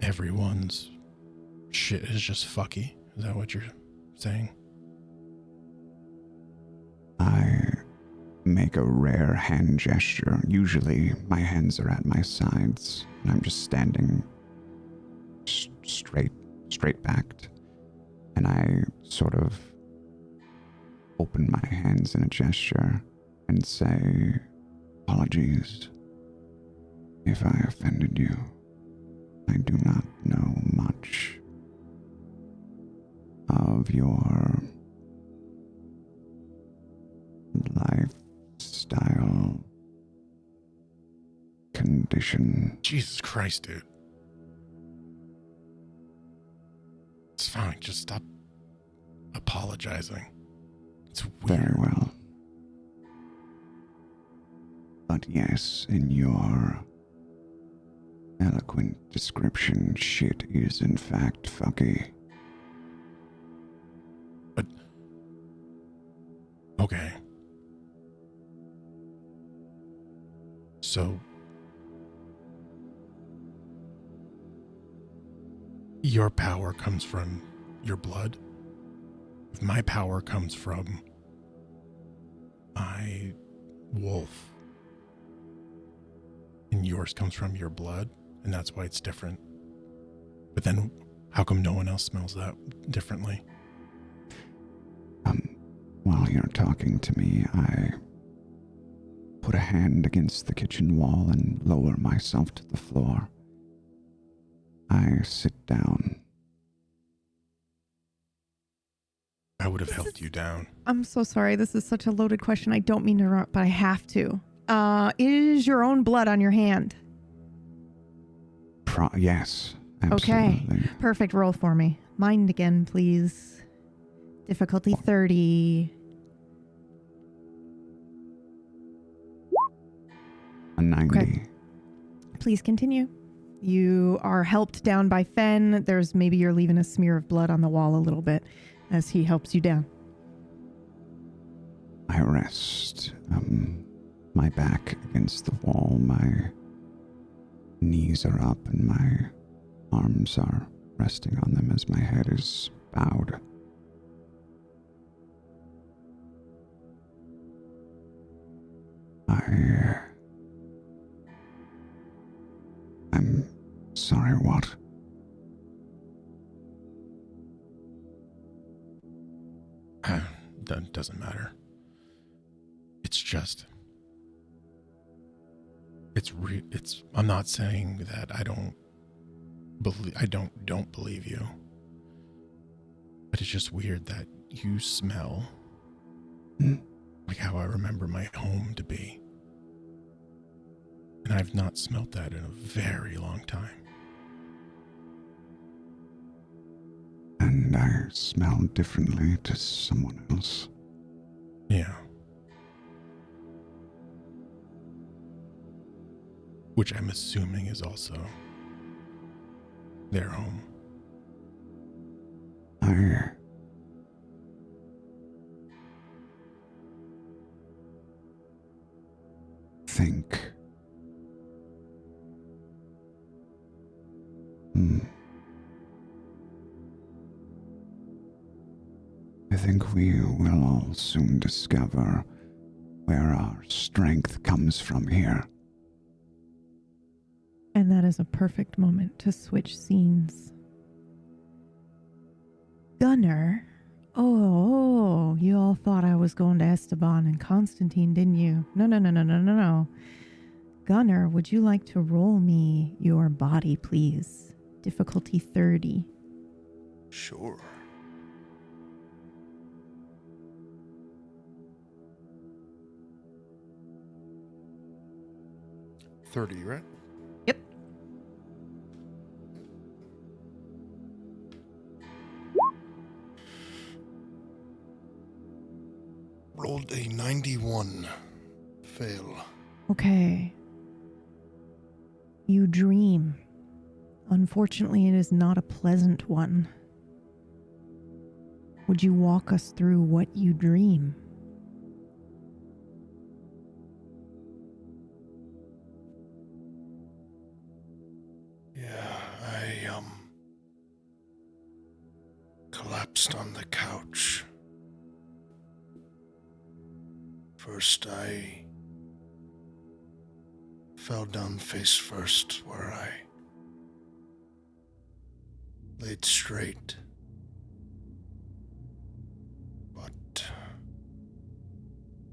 everyone's shit is just fucky? Is that what you're saying? I make a rare hand gesture. Usually my hands are at my sides and I'm just standing straight backed, and I sort of open my hands in a gesture and say, apologies if I offended you. I do not know much of your lifestyle condition. Jesus Christ, dude. It's fine. Just stop apologizing. It's weird. Very well. But yes, in your eloquent description, shit is in fact fucky. But... okay. So... your power comes from your blood. If my power comes from my wolf, and yours comes from your blood, and that's why it's different. But then How come no one else smells that differently? While you're talking to me, I put a hand against the kitchen wall and lower myself to the floor. I sit down. I would have helped you down. I'm so sorry. This is such a loaded question. I don't mean to interrupt, but I have to. Is your own blood on your hand? Yes, absolutely. Okay, perfect. Roll for me. Mind again, please. Difficulty 30. A 90. Okay. Please continue. You are helped down by Fen. Maybe you're leaving a smear of blood on the wall a little bit as he helps you down. I rest my back against the wall. My knees are up and my arms are resting on them as my head is bowed. I'm sorry, what? That doesn't matter. It's just... I'm not saying that I don't believe you. But it's just weird that you smell like how I remember my home to be. And I've not smelt that in a very long time. And I smell differently to someone else. Yeah. Which I'm assuming is also their home. I think I think we will all soon discover where our strength comes from here. And that is a perfect moment to switch scenes. Gunnar. Oh, you all thought I was going to Esteban and Constantine, didn't you? No. Gunnar, would you like to roll me your body, please? Difficulty 30. Sure. $30, right? Yep. Rolled a 91. Fail. Okay. You dream. Unfortunately, it is not a pleasant one. Would you walk us through what you dream? Yeah, I collapsed on the couch. First, I fell down face first, where I laid straight. But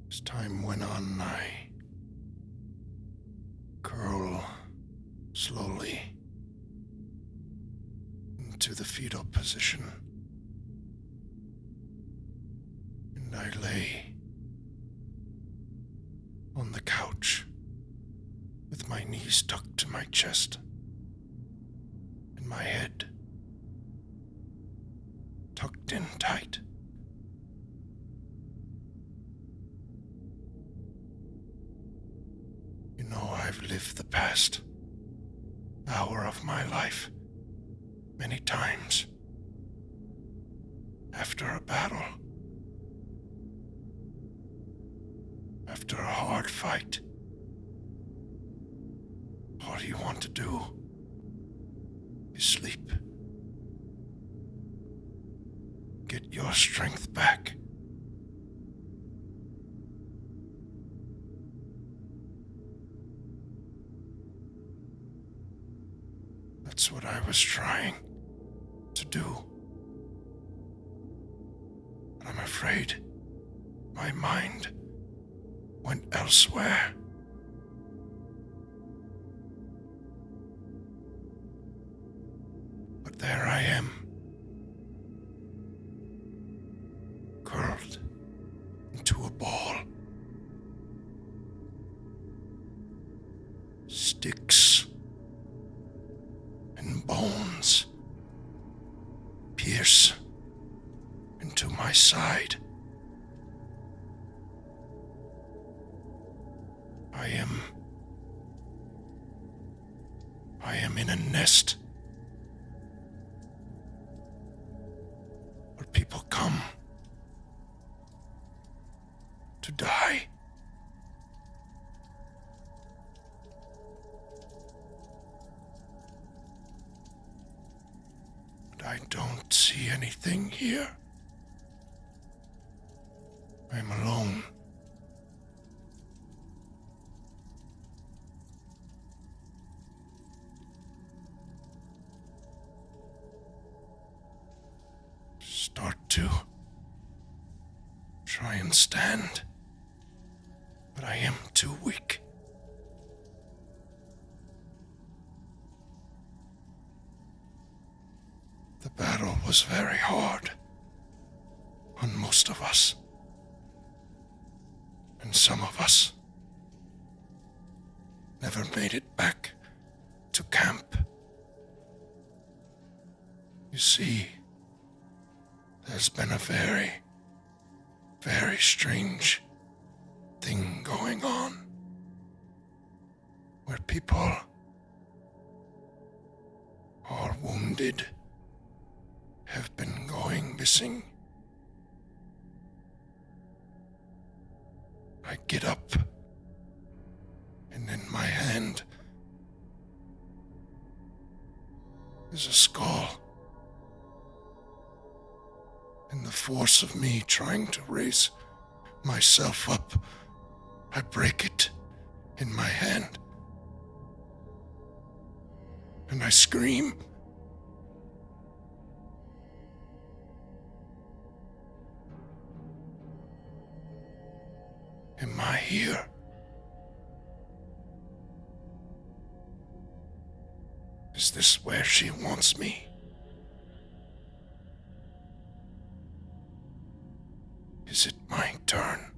as time went on, I curl slowly into the fetal position. And I lay on the couch with my knees tucked to my chest and my head tucked in tight. You know, I've lived the past hour of my life many times after a battle, after a hard fight. All you want to do is sleep. Get your strength back. That's what I was trying to do. But I'm afraid my mind went elsewhere. But there I am, curled into a ball. Sticks and bones pierce into my side. I am in a nest where people come to die. But I don't see anything here. I'm alone. Start to try and stand, but I am too weak. The battle was very hard on most of us, and some of us never made it back to camp. You see, there's been a very, very strange thing going on where people are wounded, have been going missing. I get up, and in my hand is a skull. In the force of me trying to raise myself up, I break it in my hand. And I scream. Am I here? Is this where she wants me? Is it my turn?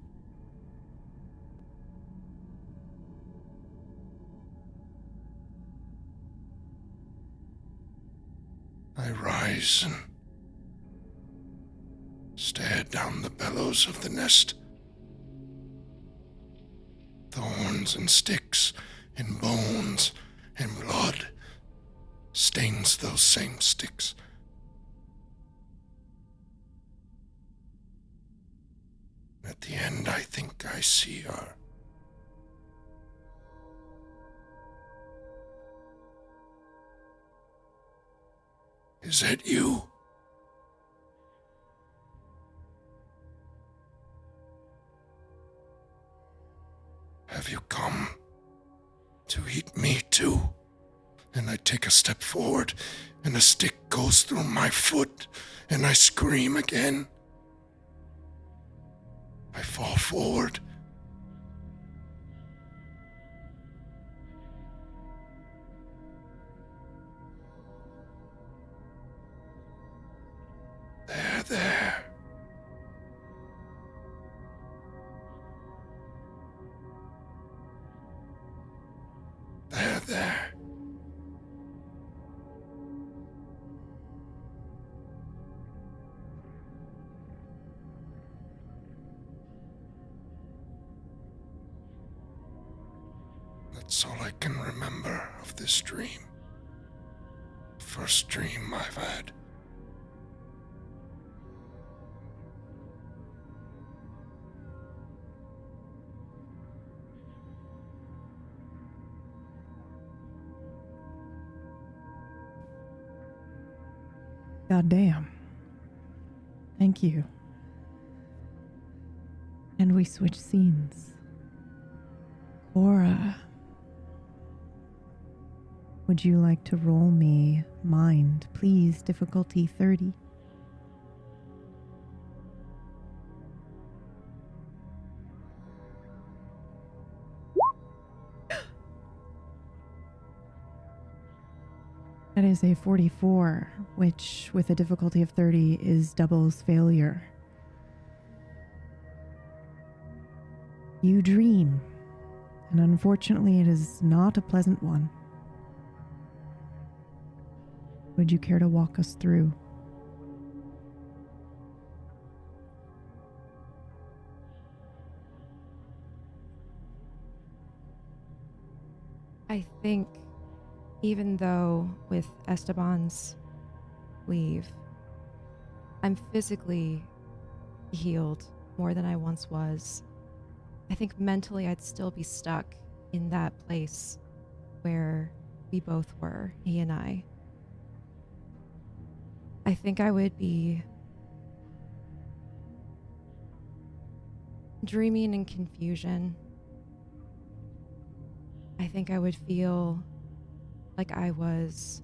I rise and stare down the bellows of the nest. Thorns and sticks and bones and blood stains those same sticks. At the end, I think I see her. Is that you? Have you come to eat me too? And I take a step forward, and a stick goes through my foot, and I scream again. I fall forward. There. There. That's all I can remember of this dream. First dream I've had. Goddamn. Thank you. And we switch scenes. Cora. Would you like to roll me mind, please? Difficulty 30. That is a 44, which with a difficulty of 30 is doubles failure. You dream, and unfortunately it is not a pleasant one. Would you care to walk us through? I think even though with Esteban's leave, I'm physically healed more than I once was, I think mentally I'd still be stuck in that place where we both were, he and I. I think I would be dreaming in confusion. I think I would feel like I was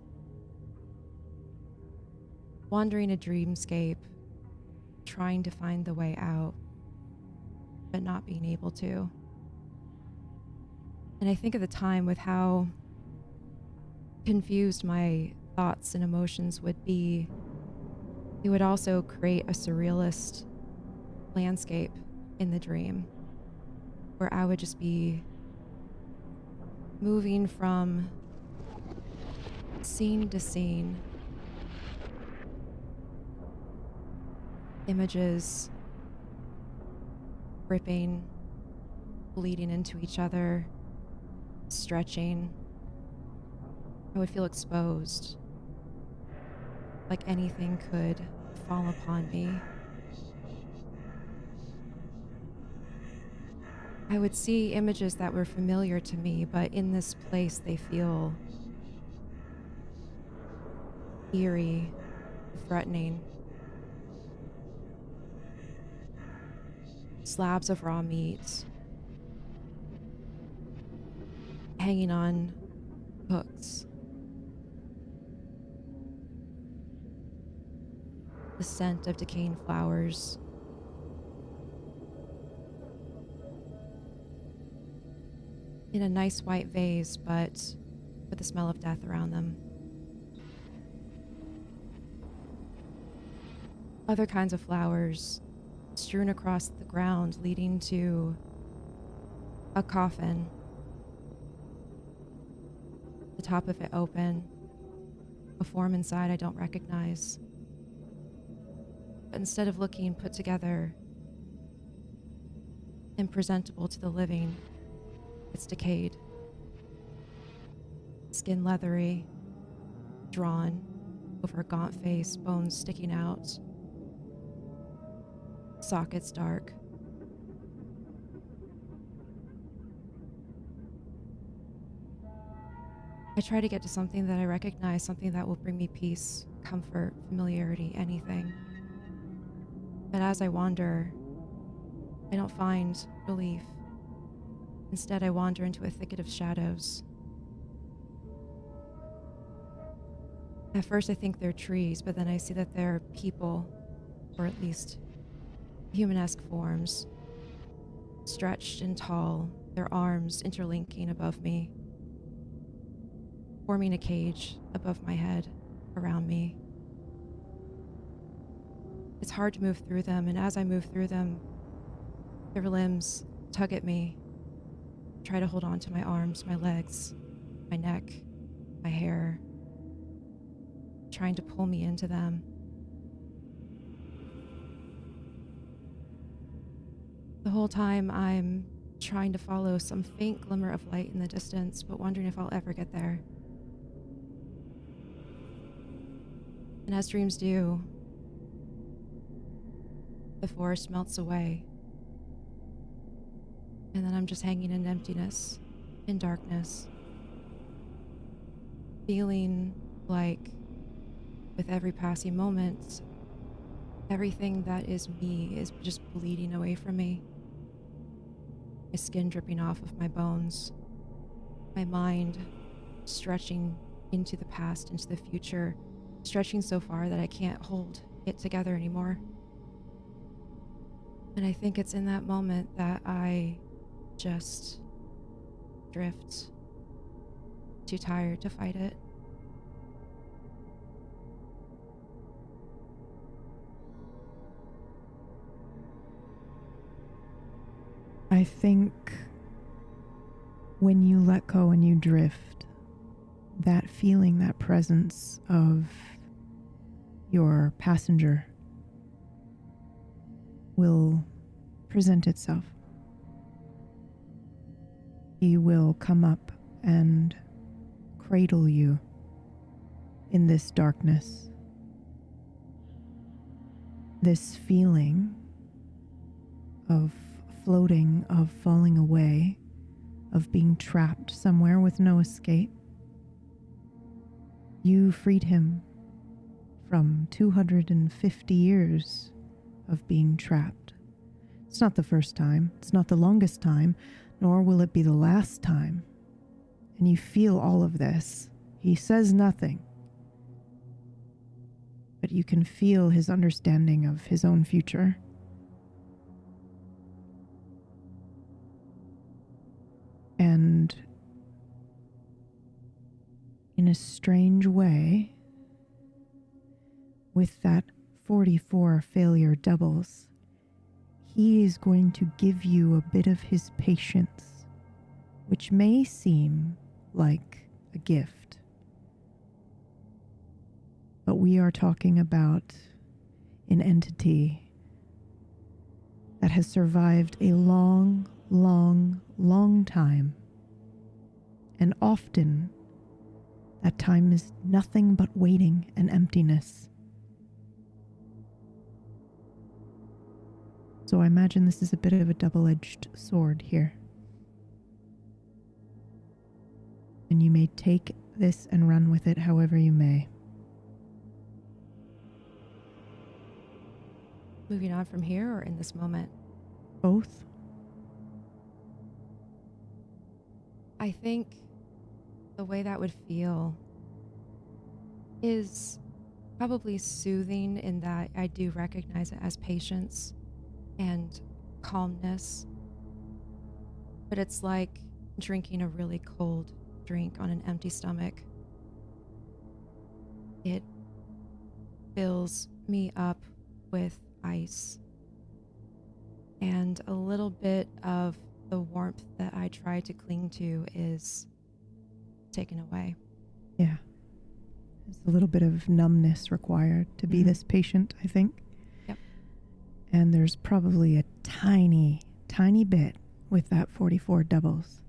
wandering a dreamscape, trying to find the way out, but not being able to. And I think at the time with how confused my thoughts and emotions would be, it would also create a surrealist landscape in the dream where I would just be moving from scene to scene, images ripping, bleeding into each other, stretching. I would feel exposed, like anything could fall upon me. I would see images that were familiar to me, but in this place they feel eerie, threatening. Slabs of raw meat hanging on hooks. The scent of decaying flowers. In a nice white vase, but with the smell of death around them. Other kinds of flowers strewn across the ground, leading to a coffin. The top of it open, a form inside I don't recognize. But instead of looking put together and presentable to the living, it's decayed. Skin leathery, drawn over a gaunt face, bones sticking out. Sockets dark. I try to get to something that I recognize, something that will bring me peace, comfort, familiarity, anything. But as I wander, I don't find relief. Instead, I wander into a thicket of shadows. At first, I think they're trees, but then I see that they're people, or at least human-esque forms, stretched and tall, their arms interlinking above me, forming a cage above my head, around me. It's hard to move through them, and as I move through them, their limbs tug at me, try to hold on to my arms, my legs, my neck, my hair, trying to pull me into them. The whole time I'm trying to follow some faint glimmer of light in the distance, but wondering if I'll ever get there. And as dreams do, the forest melts away. And then I'm just hanging in emptiness, in darkness, feeling like with every passing moment, everything that is me is just bleeding away from me. My skin dripping off of my bones, my mind stretching into the past, into the future, stretching so far that I can't hold it together anymore. And I think it's in that moment that I just drift, too tired to fight it. I think when you let go and you drift, that feeling, that presence of your passenger will present itself. He will come up and cradle you in this darkness. This feeling of floating, of falling away, of being trapped somewhere with no escape. You freed him from 250 years of being trapped. It's not the first time, it's not the longest time, nor will it be the last time. And you feel all of this. He says nothing, but you can feel his understanding of his own future. And in a strange way, with that 44 failure doubles, he is going to give you a bit of his patience, which may seem like a gift. But we are talking about an entity that has survived a long time. And often, that time is nothing but waiting and emptiness. So I imagine this is a bit of a double-edged sword here. And you may take this and run with it however you may. Moving on from here or in this moment? Both? I think the way that would feel is probably soothing in that I do recognize it as patience and calmness. But it's like drinking a really cold drink on an empty stomach. It fills me up with ice and a little bit of the warmth that I try to cling to is taken away. Yeah. There's a little bit of numbness required to be this patient, I think. Yep. And there's probably a tiny bit with that 44 doubles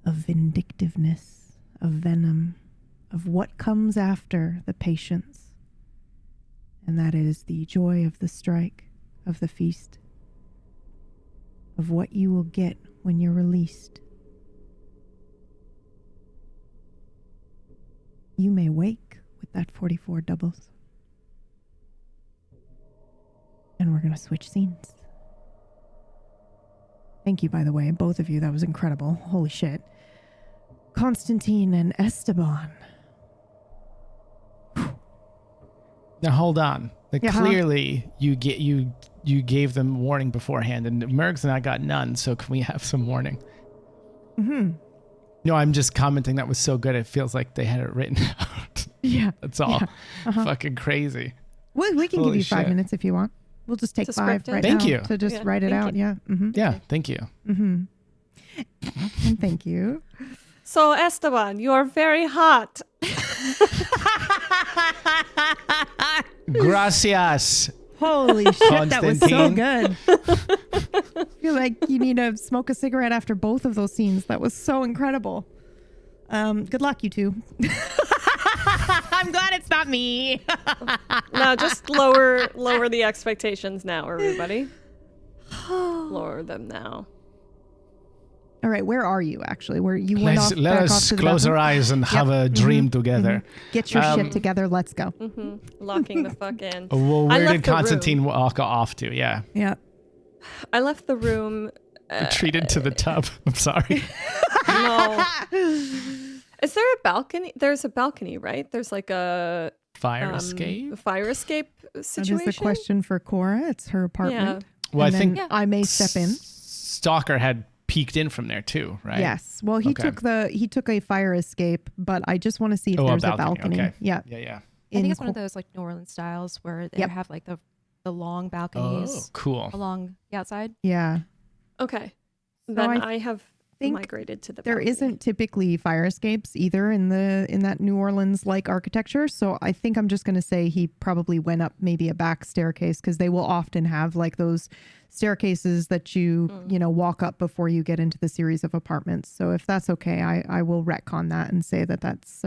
of vindictiveness, of venom, of what comes after the patience. And that is the joy of the strike, of the feast, of what you will get when you're released. You may wake with that 44 doubles. And we're going to switch scenes. Thank you, by the way, both of you. That was incredible. Holy shit. Constantine and Esteban. Now hold on. Like, Yeah, clearly you gave them warning beforehand, and Mergs and I got none. So can we have some warning? Mm-hmm. No, I'm just commenting. That was so good. It feels like they had it written out. Yeah. That's all. Yeah. Uh-huh. Fucking crazy. We can Holy give you 5 shit. minutes if you want. We'll just take To 5 script it? right Thank now you. to just Yeah, write it thank out. you. Yeah. Mm-hmm. Yeah, thank you. Mm-hmm. And thank you. So, Esteban, you are very hot. Gracias. Holy shit, that was so Constantine. good. I feel like you need to smoke a cigarette after both of those scenes. That was so incredible. Good luck, you two. I'm glad it's not me. Now, just lower the expectations now, everybody. Lower them now. All right, where are you actually? Where you went off? Let back off us to the close our bathroom? eyes and have a dream together. Get your shit together. Let's go. Locking the fuck in. Well, I where left did the Constantine walk off to? Yeah. Yeah. I left the room. Retreated to the tub. I'm sorry. No. Is there a balcony? There's a balcony, right? There's like a Fire escape? A fire escape situation. That is the question for Cora. It's her apartment. Well, and I think I may step in. Stalker had peeked in from there too, right? Yes. Well, he took a fire escape, but I just want to see if there's a balcony. Okay. Yeah. Yeah. I think it's one of those like New Orleans styles where they Yep. have like the long balconies Oh, cool. along the outside. Yeah. Okay. So Then I I have think migrated to the There balcony. isn't typically fire escapes either in that New Orleans like architecture. So I think I'm just going to say he probably went up maybe a back staircase because they will often have like those staircases that you walk up before you get into the series of apartments. So if that's okay, I will retcon that and say that that's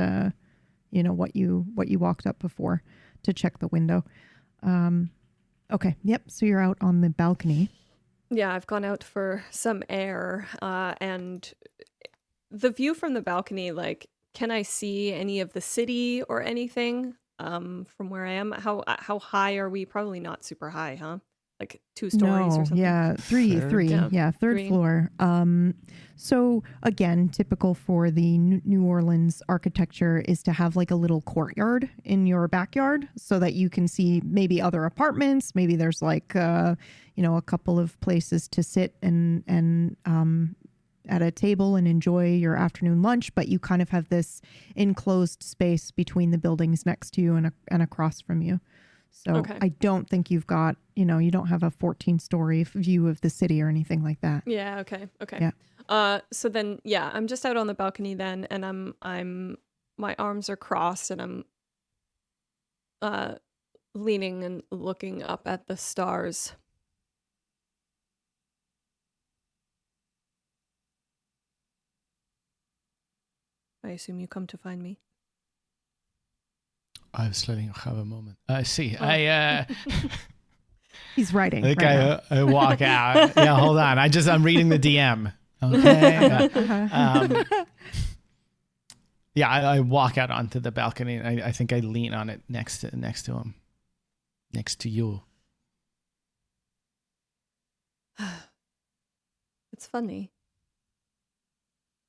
what you walked up before to check the window. Okay. Yep. So you're out on the balcony. Yeah, I've gone out for some air, and the view from the balcony, like, can I see any of the city or anything from where I am? How high are we? Probably not super high, huh? Like 2 stories or something? Yeah, three. Yeah. Third 3. floor. So again, typical for the New Orleans architecture is to have like a little courtyard in your backyard so that you can see maybe other apartments. Maybe there's like, a couple of places to sit and at a table and enjoy your afternoon lunch, but you kind of have this enclosed space between the buildings next to you and across from you. So Okay. I don't think you've got, you don't have a 14-story view of the city or anything like that. Yeah, okay. Yeah. So then, yeah, I'm just out on the balcony then, and I'm my arms are crossed, and I'm leaning and looking up at the stars. I assume you come to find me. I was letting you have a moment. I see. Oh. He's writing. I think right now. I walk out. Yeah, hold on. I'm reading the DM. Okay. Yeah, I walk out onto the balcony, and I think I lean on it next to him, next to you. It's funny.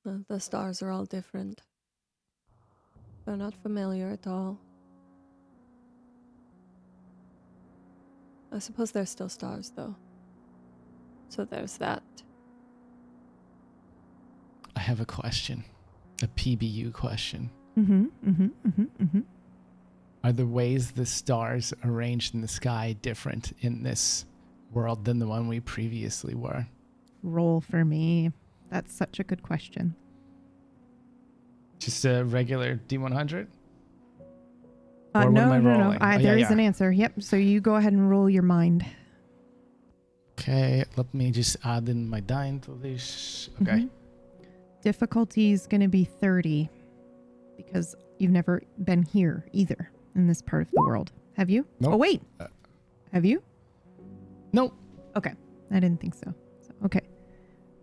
The stars are all different. They're not familiar at all. I suppose they're still stars, though. So there's that. I have a question, a PBU question. Are the ways the stars arranged in the sky different in this world than the one we previously were? Roll for me. That's such a good question. Just a regular D100? No. There is yeah. an answer. Yep. So you go ahead and roll your mind. Okay, let me just add in my dying to this. Okay. Difficulty is going to be 30 because you've never been here either in this part of the world. Have you? Nope. Oh, wait. Have you? Nope. Okay. I didn't think so. Okay.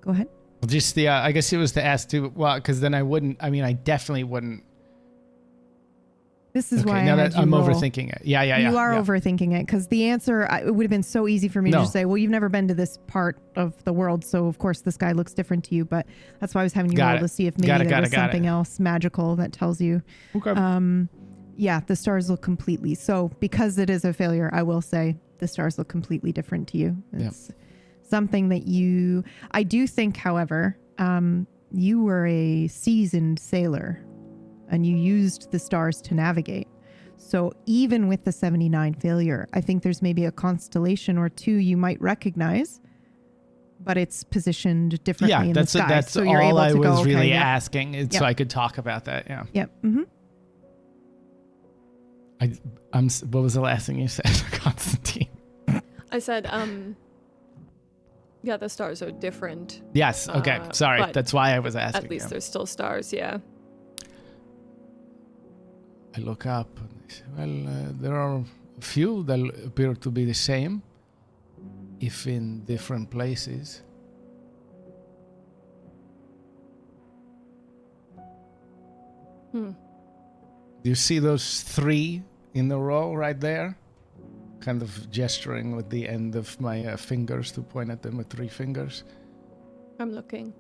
Go ahead. Well, just I guess it was to ask too. Well, because then I definitely wouldn't. This is Okay, why now I had that you I'm roll. overthinking it. Yeah. You are overthinking it because the answer, it would have been so easy for me to No. just say, well, you've never been to this part of the world. So, of course, the sky looks different to you. But that's why I was having you Got roll it. to see if maybe Got it, there got was it, got something it. else magical that tells you. Okay. Yeah, the stars look completely. So because it is a failure, I will say the stars look completely different to you. It's something that I do think, however, you were a seasoned sailor and you used the stars to navigate. So even with the 79 failure, I think there's maybe a constellation or two you might recognize, but it's positioned differently in the sky. That's so you're all able I to was go, really okay, yep, asking, so I could talk about that. Yeah. Yep. What was the last thing you said, Constantine? I said, yeah, the stars are different. Yes. Okay. Sorry. but That's why I was asking. At least you. there's still stars, yeah. I look up and I say, well, there are a few that appear to be the same, if in different places. Do you see those 3 in a row right there? Kind of gesturing with the end of my fingers to point at them with 3 fingers. I'm looking.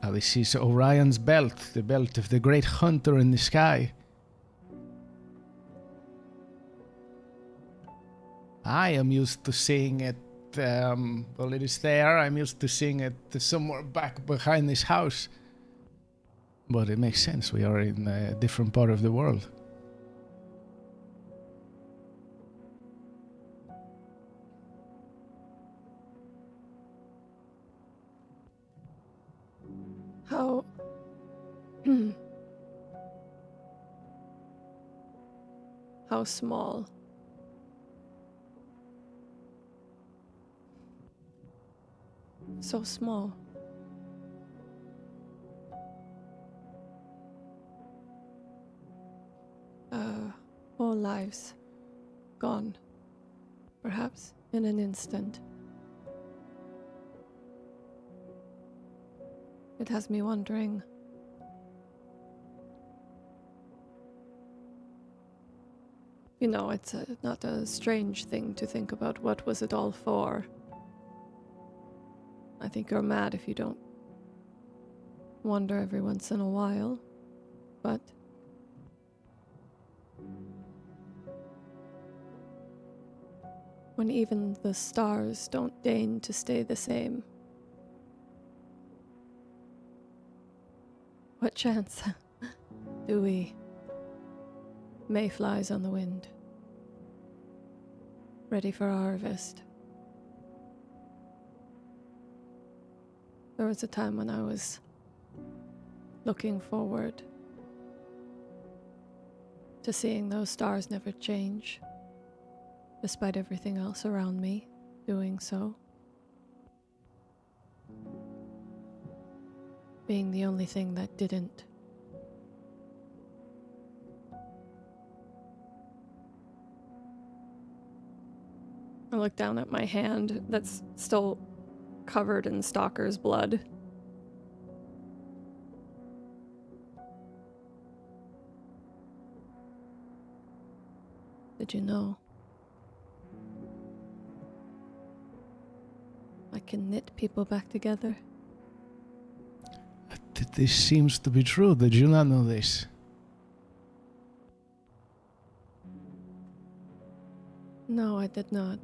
This is Orion's belt, the belt of the great hunter in the sky. I am used to seeing it, well, it is there. I'm used to seeing it somewhere back behind this house. But it makes sense. We are in a different part of the world. How... How small? So small. Whole lives gone, perhaps in an instant. It has me wondering. You know, it's not a strange thing to think about what was it all for. I think you're mad if you don't wonder every once in a while, but when even the stars don't deign to stay the same, what chance do we? Mayflies on the wind, ready for harvest. There was a time when I was looking forward to seeing those stars never change, despite everything else around me doing so. Being the only thing that didn't. I look down at my hand that's still covered in Stalker's blood. Did you know? I can knit people back together. This seems to be true. Did you not know this? No, I did not.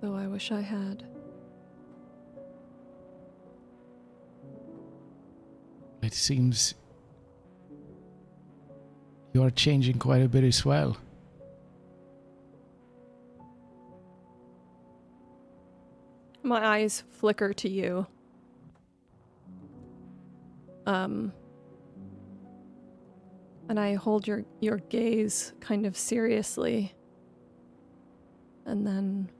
Though I wish I had. It seems you are changing quite a bit as well. My eyes flicker to you. And I hold your gaze kind of seriously. And then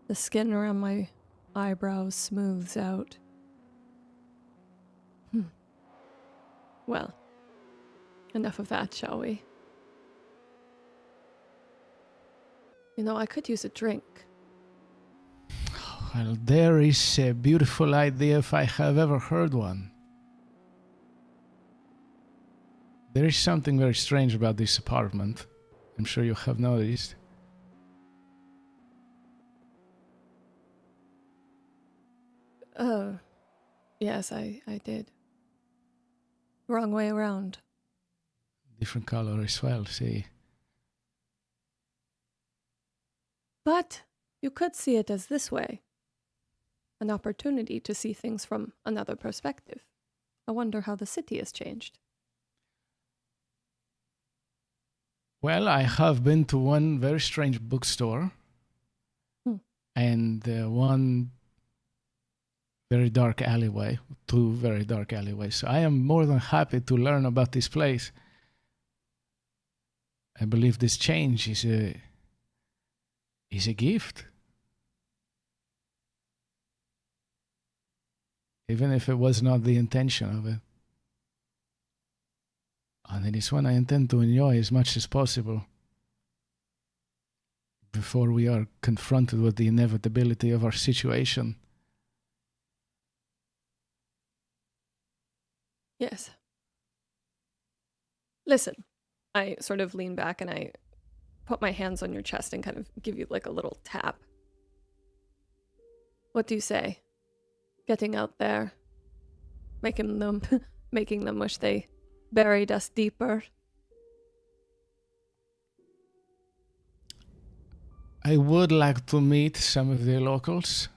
the skin around my eyebrows smooths out. Well, enough of that, shall we? You know, I could use a drink. Well, there is a beautiful idea if I have ever heard one. There is something very strange about this apartment. I'm sure you have noticed. Yes, I did. Wrong way around. Different color as well, see. But you could see it as this way. An opportunity to see things from another perspective. I wonder how the city has changed. Well, I have been to one very strange bookstore. And one very dark alleyway, two very dark alleyways. So I am more than happy to learn about this place. I believe this change is a gift. Even if it was not the intention of it. And it is one I intend to enjoy as much as possible before we are confronted with the inevitability of our situation. Yes. Listen, I sort of lean back and I put my hands on your chest and kind of give you like a little tap. What do you say? getting out there, making them wish they buried us deeper. I would like to meet some of the locals.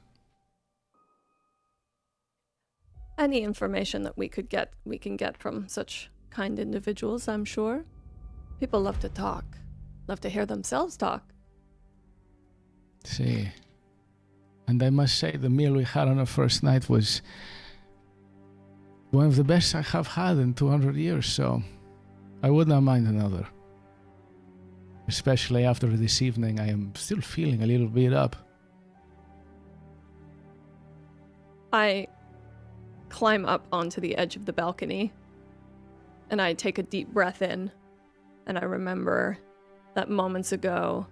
Any information that we can get from such kind individuals, I'm sure. People love to talk, love to hear themselves talk. See. And I must say, the meal we had on our first night was one of the best I have had in 200 years, so I would not mind another. Especially after this evening, I am still feeling a little beat up. I climb up onto the edge of the balcony, and I take a deep breath in, and I remember that moments ago,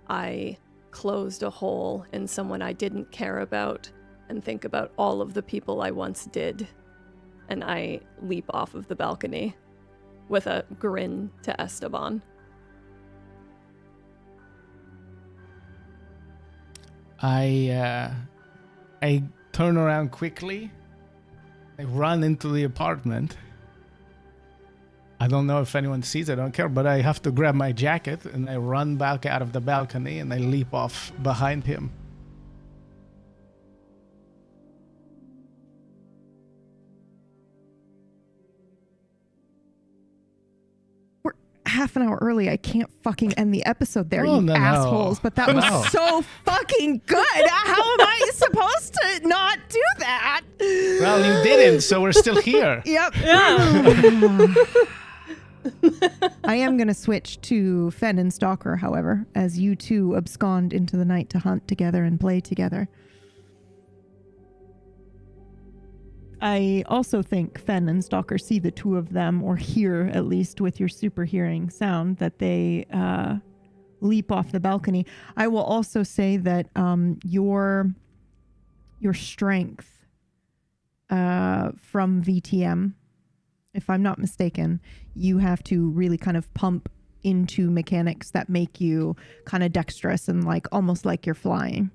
I closed a hole in someone I didn't care about, and think about all of the people I once did. And I leap off of the balcony with a grin to Esteban. I turn around quickly. I run into the apartment. I don't know if anyone sees it, I don't care, but I have to grab my jacket and I run back out of the balcony and I leap off behind him. We're half an hour early. I can't fucking end the episode there, Oh, you no. assholes. But that was No. so fucking good. How am I supposed to not do that? Well, you didn't, so we're still here. Yep. Yeah. I am going to switch to Fen and Stalker, however, as you two abscond into the night to hunt together and play together. I also think Fen and Stalker see the two of them, or hear, at least with your super hearing sound, that they leap off the balcony. I will also say that your strength from VTM, if I'm not mistaken, you have to really kind of pump into mechanics that make you kind of dexterous and like almost like you're flying.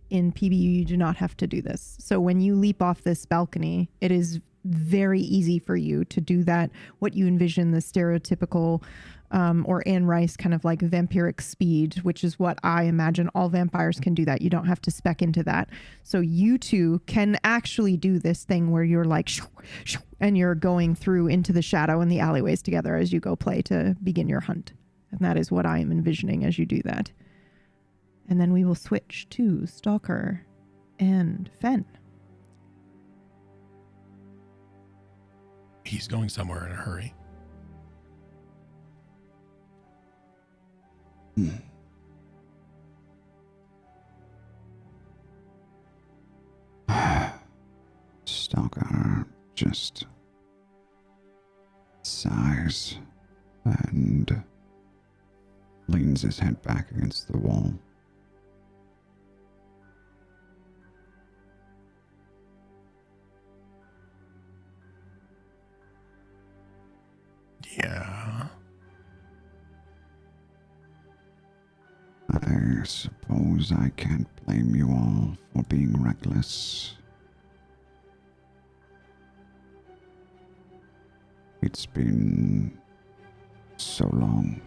In PBU, you do not have to do this. So when you leap off this balcony, it is very easy for you to do that, what you envision the stereotypical or Anne Rice kind of like vampiric speed, which is what I imagine all vampires can do that. You don't have to spec into that. So you two can actually do this thing where you're like, shoo, shoo, and you're going through into the shadow and the alleyways together as you go play to begin your hunt. And that is what I am envisioning as you do that. And then we will switch to Stalker and Fen. He's going somewhere in a hurry. Stalker just sighs and leans his head back against the wall. Yeah. I suppose I can't blame you all for being reckless. It's been so long.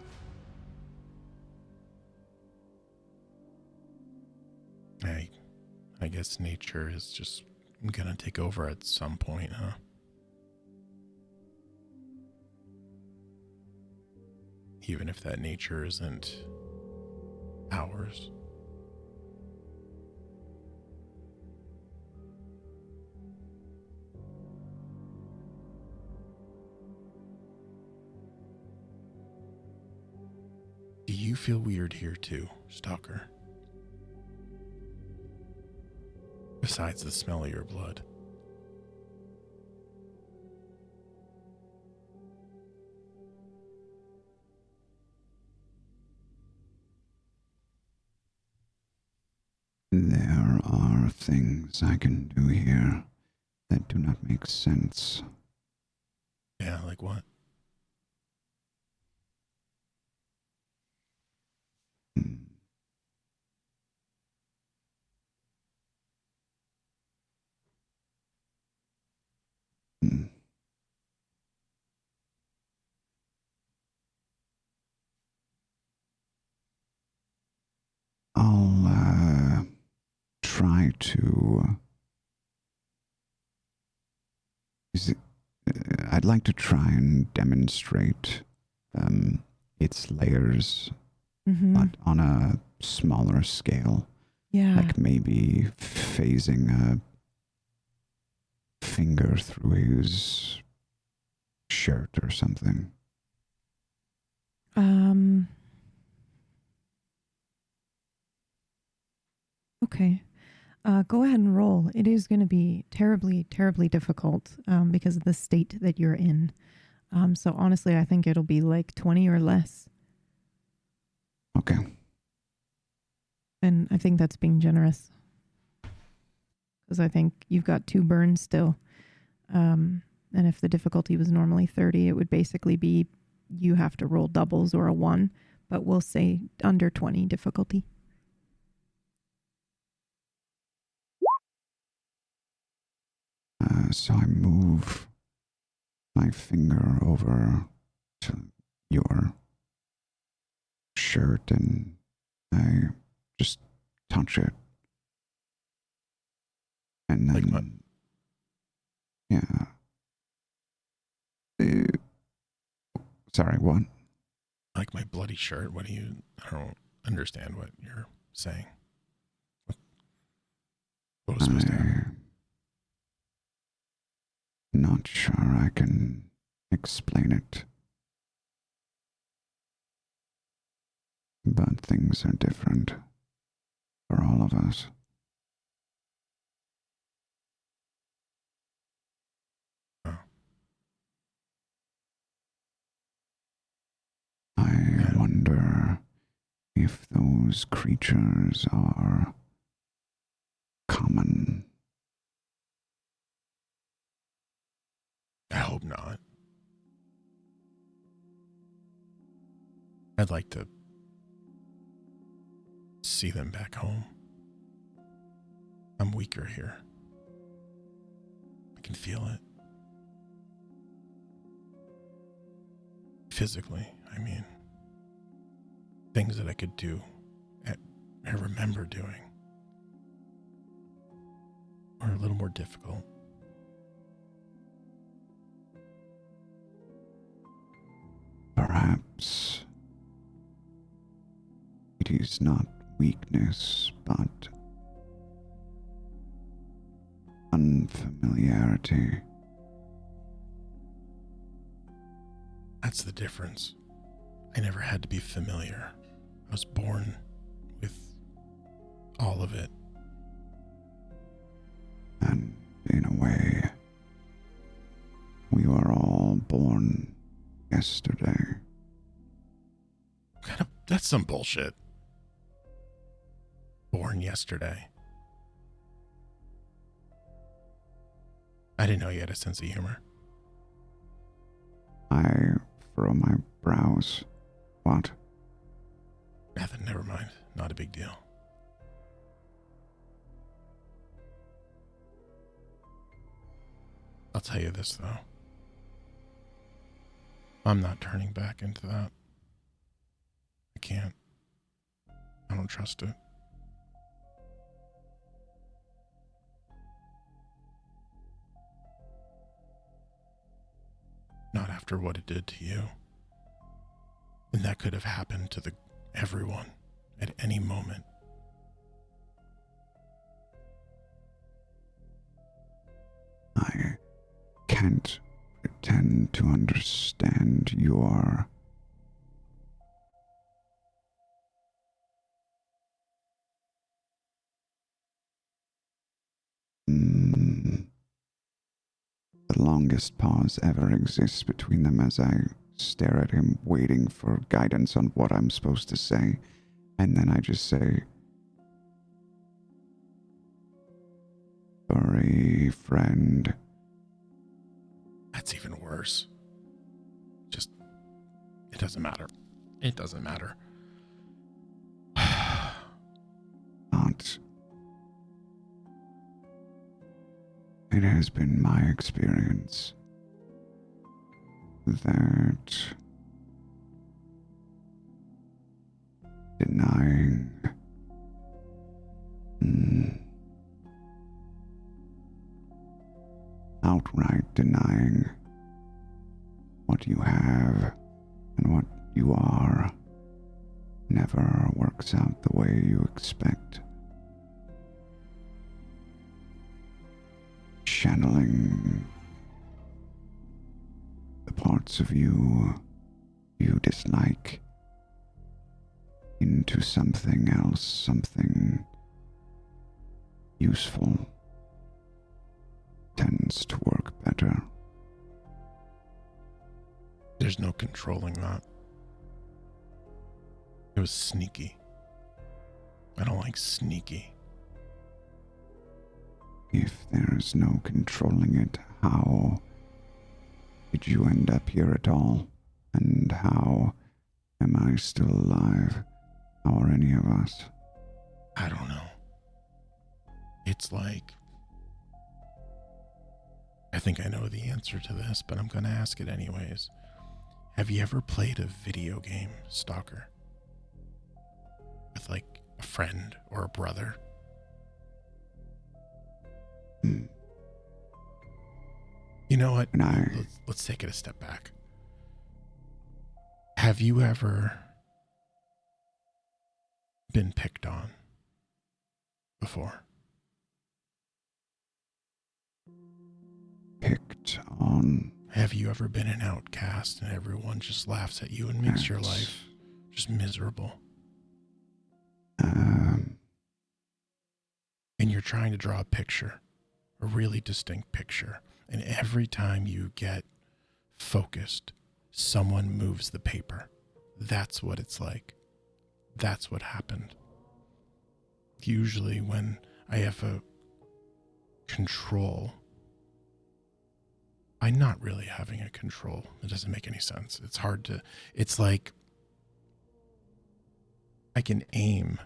I guess nature is just gonna take over at some point, huh? Even if that nature isn't ours. Do you feel weird here too, Stalker? Besides the smell of your blood. There are things I can do here that do not make sense. Yeah, like what? I'd like to try and demonstrate its layers, but on a smaller scale. Yeah. Like maybe phasing a finger through his shirt or something. Okay. Go ahead and roll. It is going to be terribly, terribly difficult because of the state that you're in. So honestly, I think it'll be like 20 or less. Okay. And I think that's being generous. Because I think you've got 2 burns still. And if the difficulty was normally 30, it would basically be you have to roll doubles or a 1. But we'll say under 20 difficulty. So I move my finger over to your shirt and I just touch it. And then, Like what? Yeah. Sorry, what? Like my bloody shirt. What do you? I don't understand what you're saying. What was supposed to happen? Not sure I can explain it. But things are different for all of us. Oh. I wonder if those creatures are common. I hope not. I'd like to see them back home. I'm weaker here. I can feel it. Physically, I mean. Things that I could do, I remember doing, are a little more difficult. Perhaps it is not weakness, but unfamiliarity. That's the difference. I never had to be familiar. I was born with all of it. And in a way, we were all born yesterday. That's some bullshit. Born yesterday. I didn't know you had a sense of humor. I furrow my brows. What? Nothing, never mind. Not a big deal. I'll tell you this, though. I'm not turning back into that. I can't. I don't trust it. Not after what it did to you. And that could have happened to everyone at any moment. I can't pretend to understand your the longest pause ever exists between them as I stare at him, waiting for guidance on what I'm supposed to say. And then I just say, furry friend. That's even worse. Just, it doesn't matter. It doesn't matter. Not. It has been my experience that denying denying what you have and what you are never works out the way you expect. Channeling the parts of you dislike into something else, something useful, tends to work better. There's no controlling that. It was sneaky. I don't like sneaky. If there's no controlling it, how did you end up here at all? And how am I still alive? How are any of us? I don't know. It's like, I think I know the answer to this, but I'm going to ask it anyways. Have you ever played a video game, Stalker? With like a friend or a brother? Hmm. You know what? No. Let's take it a step back. Have you ever been picked on before? Picked on? Have you ever been an outcast and everyone just laughs at you and makes your life just miserable? And you're trying to draw a picture, a really distinct picture, and every time you get focused, someone moves the paper. That's what it's like. That's what happened. Usually when I have a control, by not really having a control, it doesn't make any sense. It's hard to, it's like I can aim,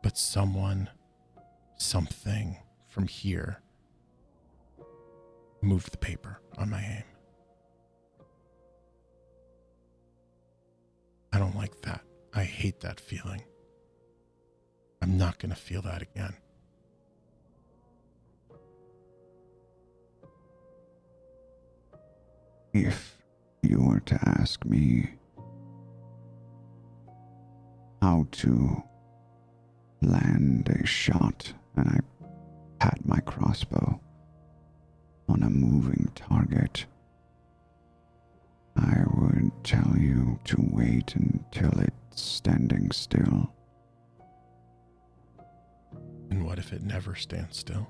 but something from here moved the paper on my aim. I don't like that. I hate that feeling. I'm not going to feel that again. If you were to ask me how to land a shot and I pat my crossbow on a moving target, I would tell you to wait until it's standing still. And what if it never stands still?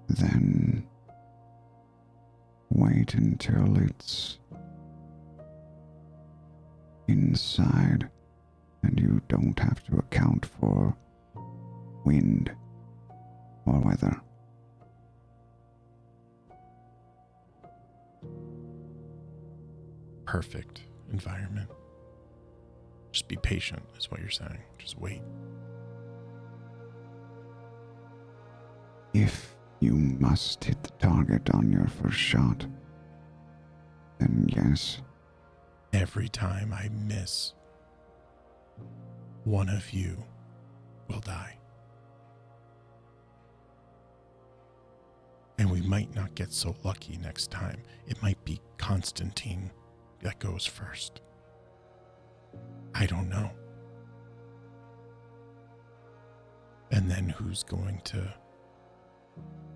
Then wait until it's inside and you don't have to account for wind or weather. Perfect environment. Just be patient is what you're saying. Just wait. If you must hit the target on your first shot, then yes. Every time I miss, one of you will die. And we might not get so lucky next time. It might be Constantine that goes first. I don't know. And then who's going to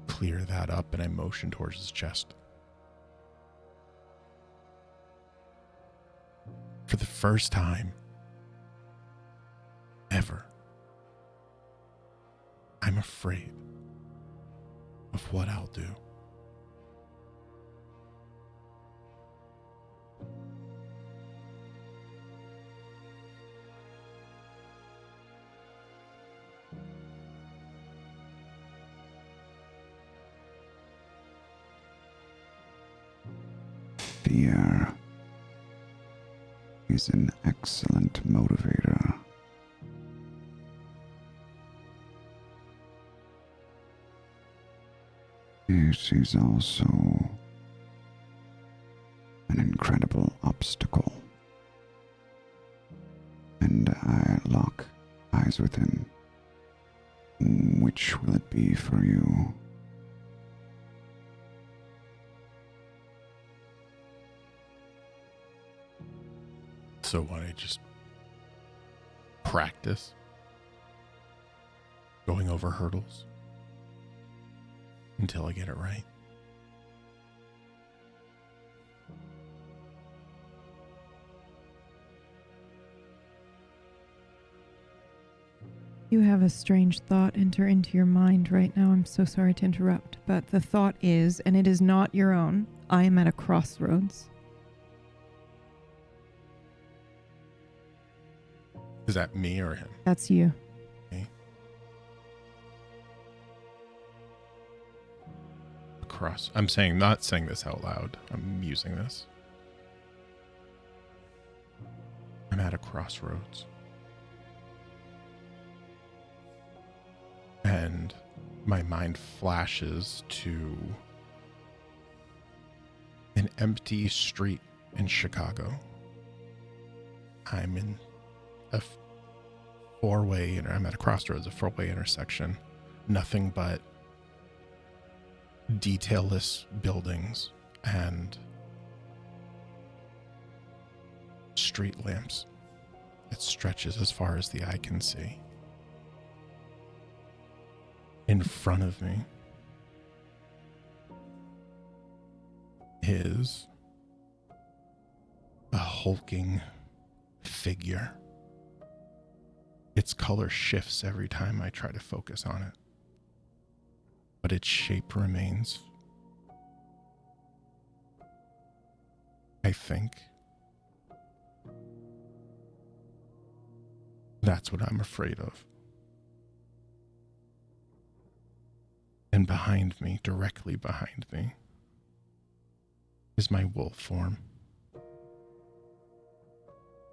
clear that up? And I motion towards his chest. For the first time ever, I'm afraid of what I'll do. Fear is an excellent motivator. It is also an incredible obstacle. And I lock eyes with him. Which will it be for you? So why don't I just practice going over hurdles until I get it right? You have a strange thought enter into your mind right now. I'm so sorry to interrupt, but the thought is, and it is not your own, I am at a crossroads. Is that me or him? That's you. Okay. I'm not saying this out loud. I'm using this. I'm at a crossroads. And my mind flashes to an empty street in Chicago. I'm in a I'm at a crossroads, a four-way intersection. Nothing but detailless buildings and street lamps. It stretches as far as the eye can see. In front of me is a hulking figure. Its color shifts every time I try to focus on it, but its shape remains. I think that's what I'm afraid of. And behind me, directly behind me, is my wolf form.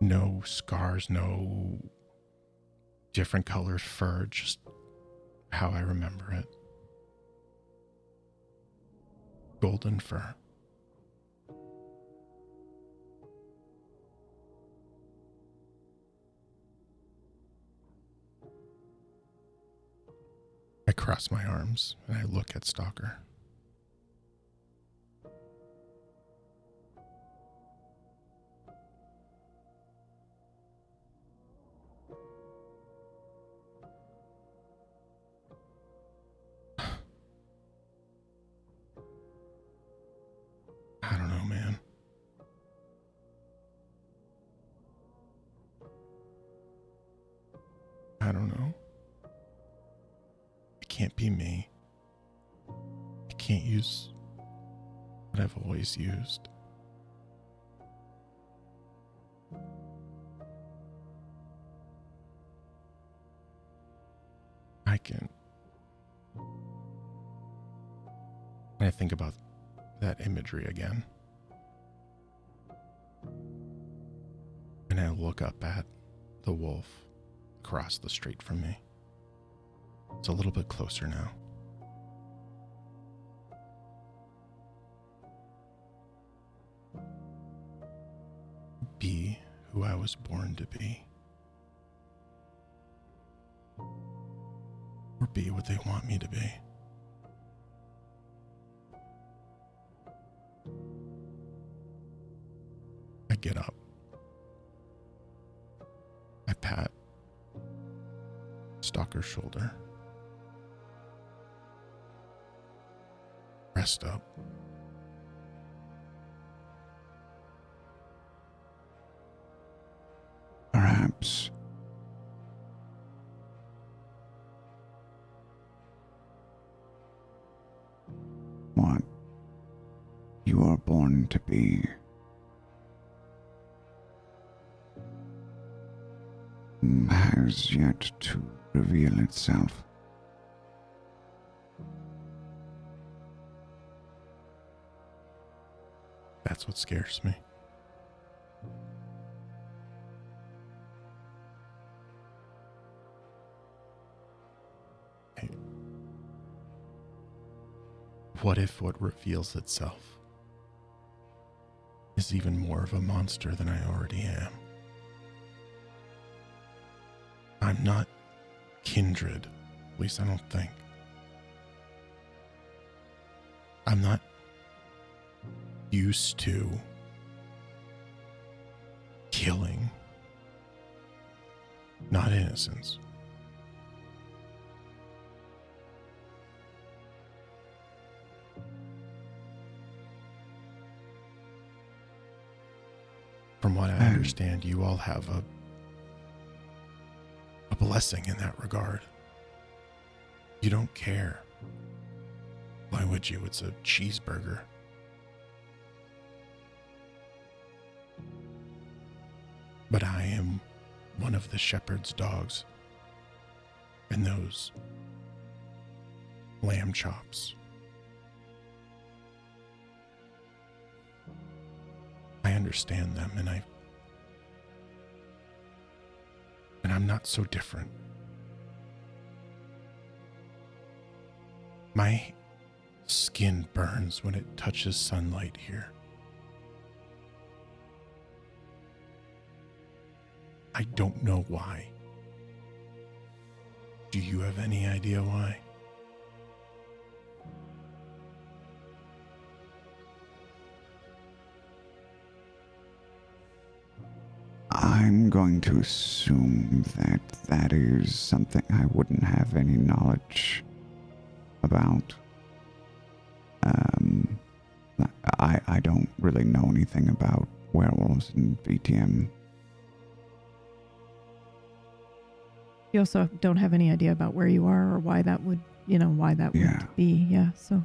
No scars, no different colored fur, just how I remember it. Golden fur. I cross my arms and I look at Stalker. I don't know, man. I don't know. It can't be me. I can't use what I've always used. I think about that imagery again. And I look up at the wolf across the street from me. It's a little bit closer now. Be who I was born to be. Or be what they want me to be. I get up. I pat Stalker's shoulder. Rest up. Perhaps what you are born to be has yet to reveal itself. That's what scares me. Hey. What if what reveals itself is even more of a monster than I already am? I'm not kindred. At least I don't think. I'm not used to killing, not innocence. From what I understand, you all have a blessing in that regard. You don't care. Why would you? It's a cheeseburger. But I am one of the shepherd's dogs. And those lamb chops. I understand them, and I'm not so different. My skin burns when it touches sunlight here. I don't know why. Do you have any idea why? I'm going to assume that that is something I wouldn't have any knowledge about. I don't really know anything about werewolves and BTM. You also don't have any idea about where you are or why that would, why that would be. Yeah, so.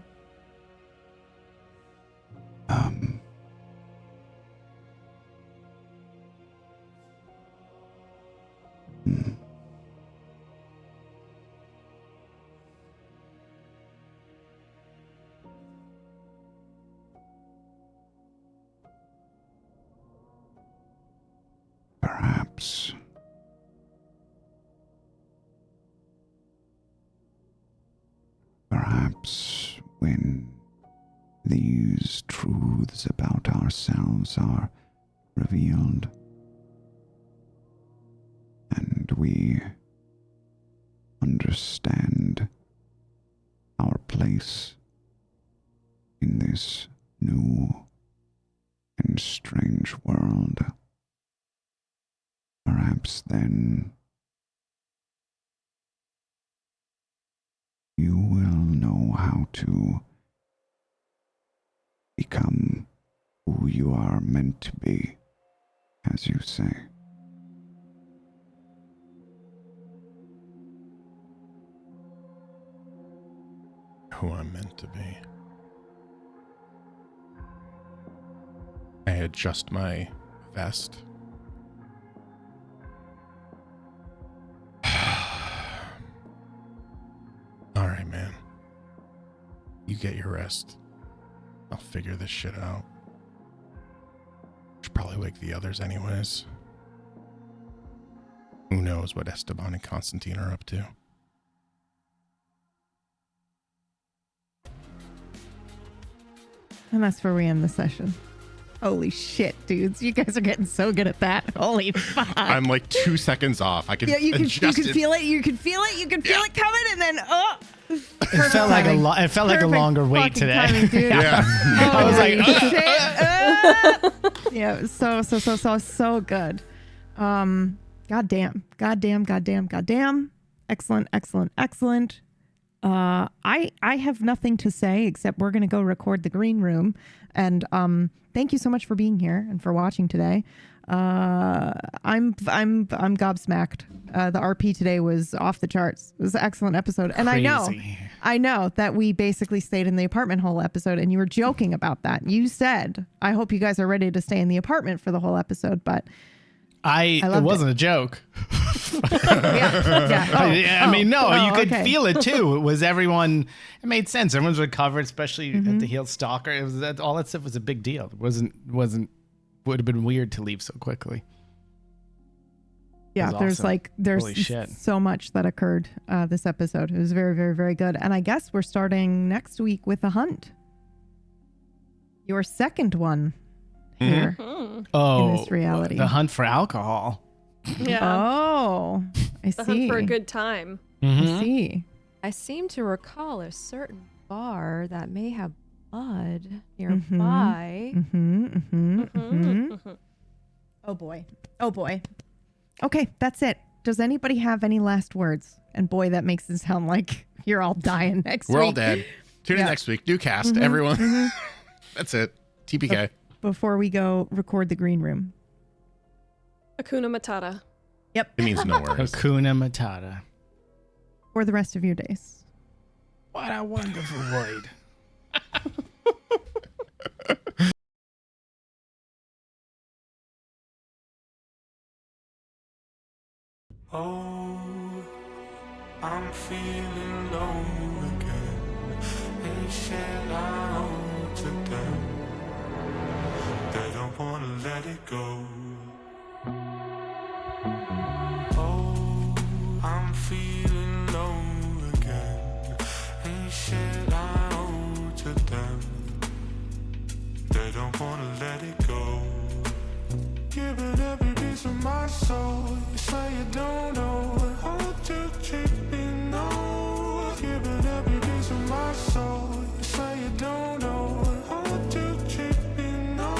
Perhaps when these truths about ourselves are revealed and we understand our place in this new and strange world, perhaps then you will know how to become who you are meant to be, as you say. Who I'm meant to be. I adjust my vest. All right, man. You get your rest. I'll figure this shit out. Should probably wake the others anyways. Who knows what Esteban and Constantine are up to? And that's where we end the session. Holy shit, dudes. You guys are getting so good at that. Holy fuck. I'm like 2 seconds off. I can you can adjust it. feel it. You can feel it. You can feel it coming, and then It felt like a longer wait today. Timing, dude. Yeah. I was like, shit. Yeah, so good. Goddamn. Excellent. I have nothing to say except we're gonna go record the green room, and thank you so much for being here and for watching today. I'm gobsmacked. The RP today was off the charts. It was an excellent episode, and Crazy. I know that we basically stayed in the apartment whole episode, and you were joking about that. You said, "I hope you guys are ready to stay in the apartment for the whole episode," but it wasn't a joke. Yeah. You could feel it too. It was everyone. It made sense. Everyone's recovered, especially at the heel stalker. It was all that stuff was a big deal. It would have been weird to leave so quickly. Yeah, there's Holy shit. so much that occurred this episode. It was very, very, very good. And I guess we're starting next week with a hunt. Your second one here in this reality. The hunt for alcohol. Yeah. Oh, I The hunt see. for a good time. Mm-hmm. I see. I seem to recall a certain bar that may have blood nearby. Oh boy. Oh boy. Okay, that's it. Does anybody have any last words? And boy, that makes it sound like you're all dying next week. We're all dead. Tune in Yeah. next week. New cast, everyone. That's it. TPK. Before we go record the green room. Hakuna Matata. Yep. It means no worries. Hakuna Matata. For the rest of your days. What a wonderful void. Oh, I'm feeling low again. Ain't shit I owe to them. They don't wanna let it go. Oh, I'm feeling low again. Ain't shit I owe to them. They don't wanna let it go. Giving every piece of my soul. You say you don't know how to treat me, no. Giving every piece of my soul. You say you don't know how to treat me, no.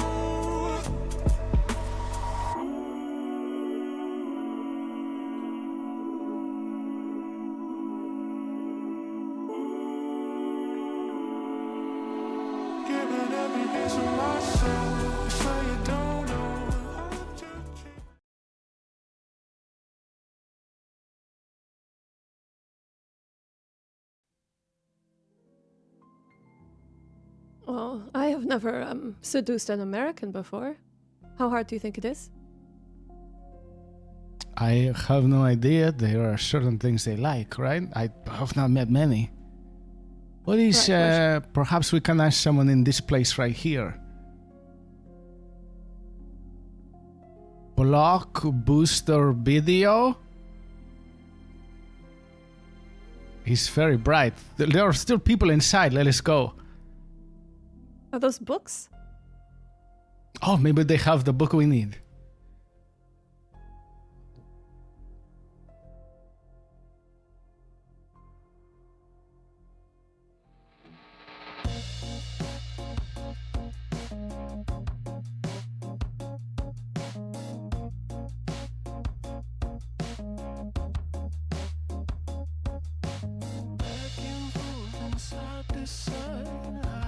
Giving every piece of my soul. You say you don't know how to treat. Well, I have never seduced an American before. How hard do you think it is? I have no idea. There are certain things they like, right? I have not met many. What is, perhaps we can ask someone in this place right here. Block booster video? He's very bright. There are still people inside. Let us go. Are those books? Oh, maybe they have the book we need. Back and forth inside the sun.